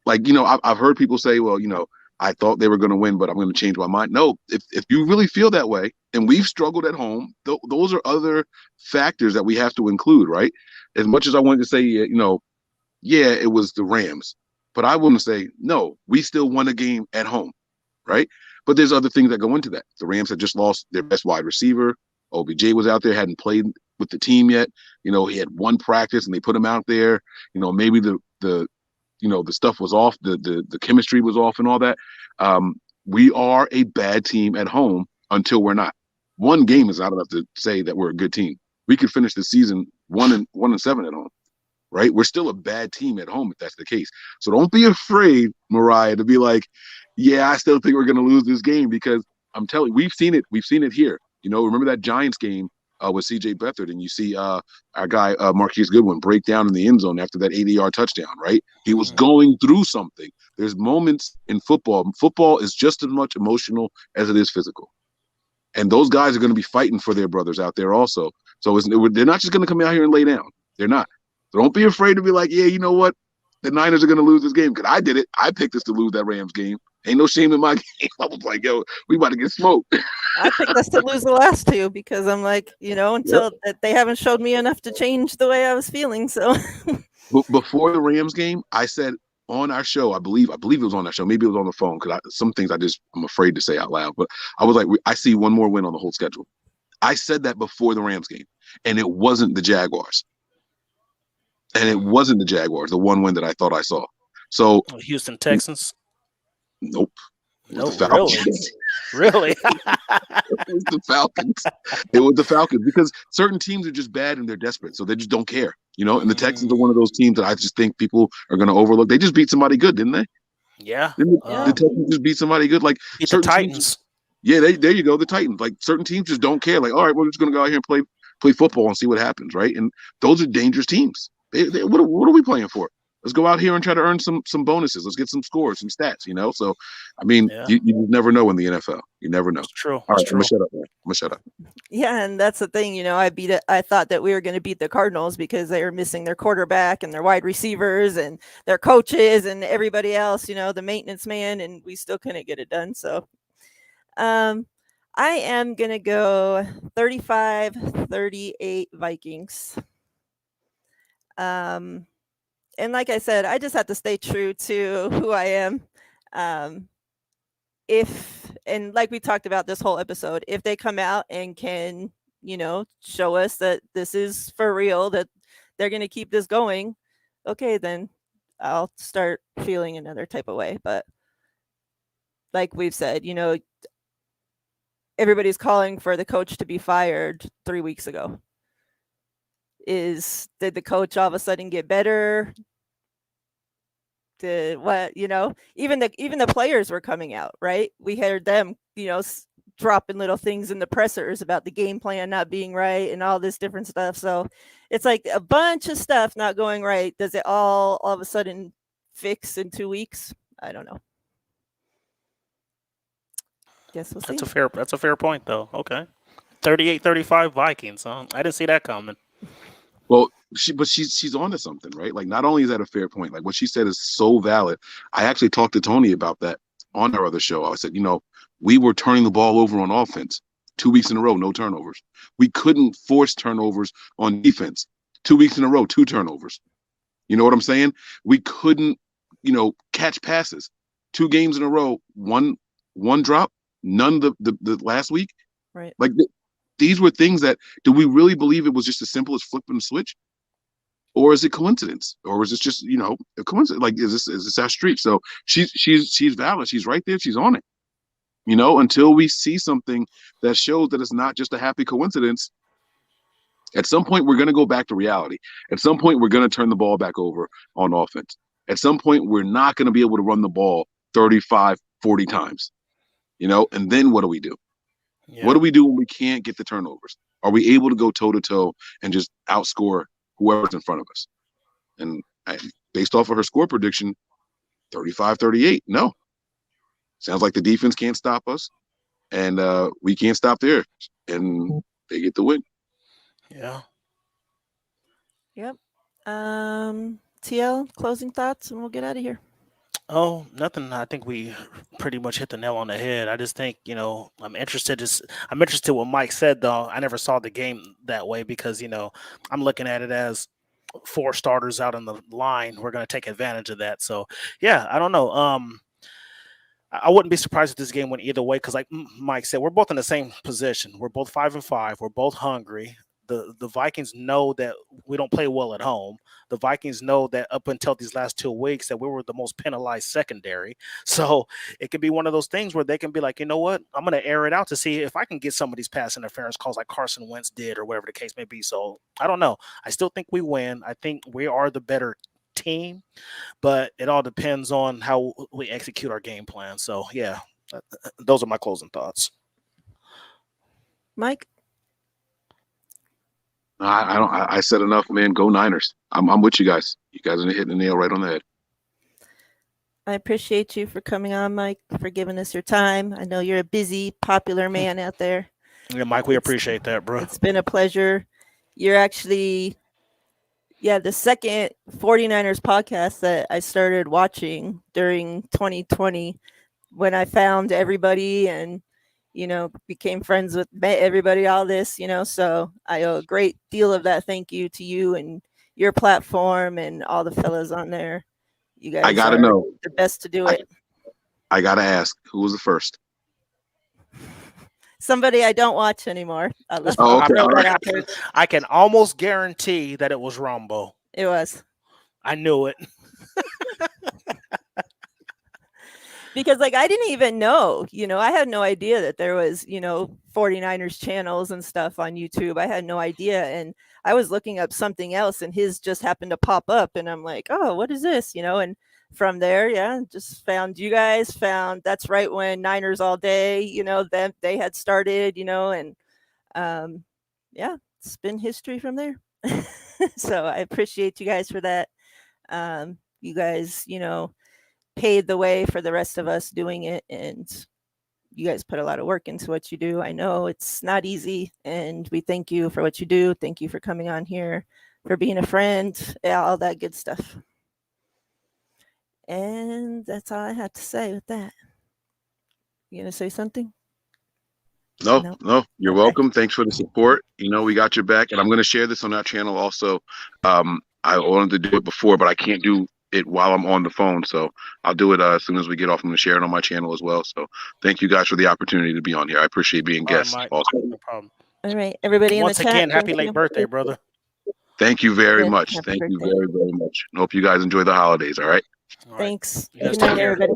I've heard people say, well, I thought they were going to win, but I'm going to change my mind. No, if you really feel that way, and we've struggled at home, those are other factors that we have to include, right? As much as I wanted to say, yeah, it was the Rams, but I want to say, no, we still won a game at home, right? But there's other things that go into that. The Rams had just lost their best wide receiver. OBJ was out there, hadn't played with the team yet. He had one practice and they put him out there. Maybe the stuff was off, the chemistry was off and all that. We are a bad team at home until we're not. One game is not enough to say that we're a good team. We could finish the season 1-7 at home, right? We're still a bad team at home if that's the case. So don't be afraid, Miriah, to be like, yeah, I still think we're going to lose this game, because I'm telling you, we've seen it. We've seen it here. Remember that Giants game with C.J. Beathard, and you see our guy Marquise Goodwin break down in the end zone after that 80-yard touchdown, right? He was going through something. There's moments in football. Football is just as much emotional as it is physical. And those guys are going to be fighting for their brothers out there also. So they're not just going to come out here and lay down. They're not. So don't be afraid to be like, yeah, you know what? The Niners are going to lose this game, because I did it. I picked us to lose that Rams game. Ain't no shame in my game. I was like, yo, we about to get smoked. I picked us to lose the last two because I'm like, until they haven't showed me enough to change the way I was feeling. So before the Rams game, I said on our show, I believe it was on our show. Maybe it was on the phone, because some things I'm afraid to say out loud. But I was like, I see one more win on the whole schedule. I said that before the Rams game, and it wasn't the Jaguars. And it wasn't the Jaguars, the one win that I thought I saw. So Houston Texans. Nope. No, really? It was the Falcons. It was the Falcons, because certain teams are just bad and they're desperate, so they just don't care. And the Texans are one of those teams that I just think people are going to overlook. They just beat somebody good, didn't they? Yeah. The Texans just beat somebody good, like beat the Titans. Teams, yeah, there you go, the Titans. Like certain teams just don't care. Like, all right, we're just going to go out here and play football and see what happens, right? And those are dangerous teams. What are we playing for? Let's go out here and try to earn some bonuses. Let's get some scores, some stats, So, I mean, you never know in the NFL. You never know. It's true. All right, I'm going to shut up. Yeah, and that's the thing, I thought that we were going to beat the Cardinals because they were missing their quarterback and their wide receivers and their coaches and everybody else, the maintenance man, and we still couldn't get it done. So, I am going to go 35-38 Vikings. And like I said, I just have to stay true to who I am. And like we talked about this whole episode, if they come out and can, show us that this is for real, that they're going to keep this going, okay, then I'll start feeling another type of way. But like we've said, everybody's calling for the coach to be fired 3 weeks ago. Did the coach all of a sudden get better? Even the players were coming out, right? We heard them, dropping little things in the pressers about the game plan not being right and all this different stuff. So it's like a bunch of stuff not going right. Does it all of a sudden fix in 2 weeks? I don't know. Guess we'll see. That's a fair point, though. Okay. 38-35 Vikings, huh? I didn't see that coming. Well, she's onto something, right? Like, not only is that a fair point, like what she said is so valid. I actually talked to Tony about that on our other show. I said, we were turning the ball over on offense. 2 weeks in a row, no turnovers. We couldn't force turnovers on defense. 2 weeks in a row, 2 turnovers. You know what I'm saying? We couldn't, catch passes. 2 games in a row, one drop, none the last week. Right. Like these were things that, do we really believe it was just as simple as flipping a switch? Or is it coincidence? Or is this just, a coincidence? Like, is this our streak? So she's valid. She's right there. She's on it. Until we see something that shows that it's not just a happy coincidence, at some point we're going to go back to reality. At some point we're going to turn the ball back over on offense. At some point we're not going to be able to run the ball 35, 40 times, and then what do we do? Yeah. What do we do when we can't get the turnovers? Are we able to go toe-to-toe and just outscore whoever's in front of us? And based off of her score prediction, 35-38, no. Sounds like the defense can't stop us, and we can't stop theirs, and they get the win. Yeah. Yep. TL, closing thoughts, and we'll get out of here. Oh, nothing. I think we pretty much hit the nail on the head. I just think, I'm interested what Mike said, though. I never saw the game that way because, I'm looking at it as 4 starters out on the line. We're going to take advantage of that. So, yeah, I don't know. I wouldn't be surprised if this game went either way because, like Mike said, we're both in the same position. We're both 5-5. We're both hungry. The Vikings know that we don't play well at home. The Vikings know that up until these last 2 weeks that we were the most penalized secondary. So it could be one of those things where they can be like, you know what? I'm going to air it out to see if I can get some of these pass interference calls like Carson Wentz did or whatever the case may be. So I don't know. I still think we win. I think we are the better team, but it all depends on how we execute our game plan. So, yeah, those are my closing thoughts. Mike? I said enough, man. Go Niners. I'm with you guys. You guys are hitting the nail right on the head. I appreciate you for coming on, Mike, for giving us your time. I know you're a busy, popular man out there. Yeah, Mike, we appreciate that, bro. It's been a pleasure. You're actually, the second 49ers podcast that I started watching during 2020 when I found everybody and became friends with everybody, all this, so I owe a great deal of that thank you to you and your platform and all the fellas on there. You guys I gotta know the best to do it. I gotta ask, who was the first? Somebody I don't watch anymore. Okay. I can almost guarantee that it was Rombo. It was. I knew it. Because I didn't even know, I had no idea that there was, 49ers channels and stuff on YouTube. I had no idea. And I was looking up something else and his just happened to pop up and I'm like, oh, what is this? And from there, just found you guys, that's right when Niners All Day, then they had started, and it's been history from there. So I appreciate you guys for that. You guys, paved the way for the rest of us doing it, and you guys put a lot of work into what you do. I know it's not easy, and we thank you for what you do. Thank you for coming on here, for being a friend, all that good stuff. And that's all I have to say with that. You gonna say something? No, you're welcome. Thanks for the support. We got your back, and I'm going to share this on our channel also. I wanted to do it before, but I can't do it while I'm on the phone, so I'll do it as soon as we get off. I'm going to share it on my channel as well. So thank you guys for the opportunity to be on here. I appreciate being guests. Also. No problem. All right, everybody in the chat. Once again, happy late birthday, brother. Thank you very much. Thank you very, very much. And hope you guys enjoy the holidays. All right. Thanks. Good night, everybody.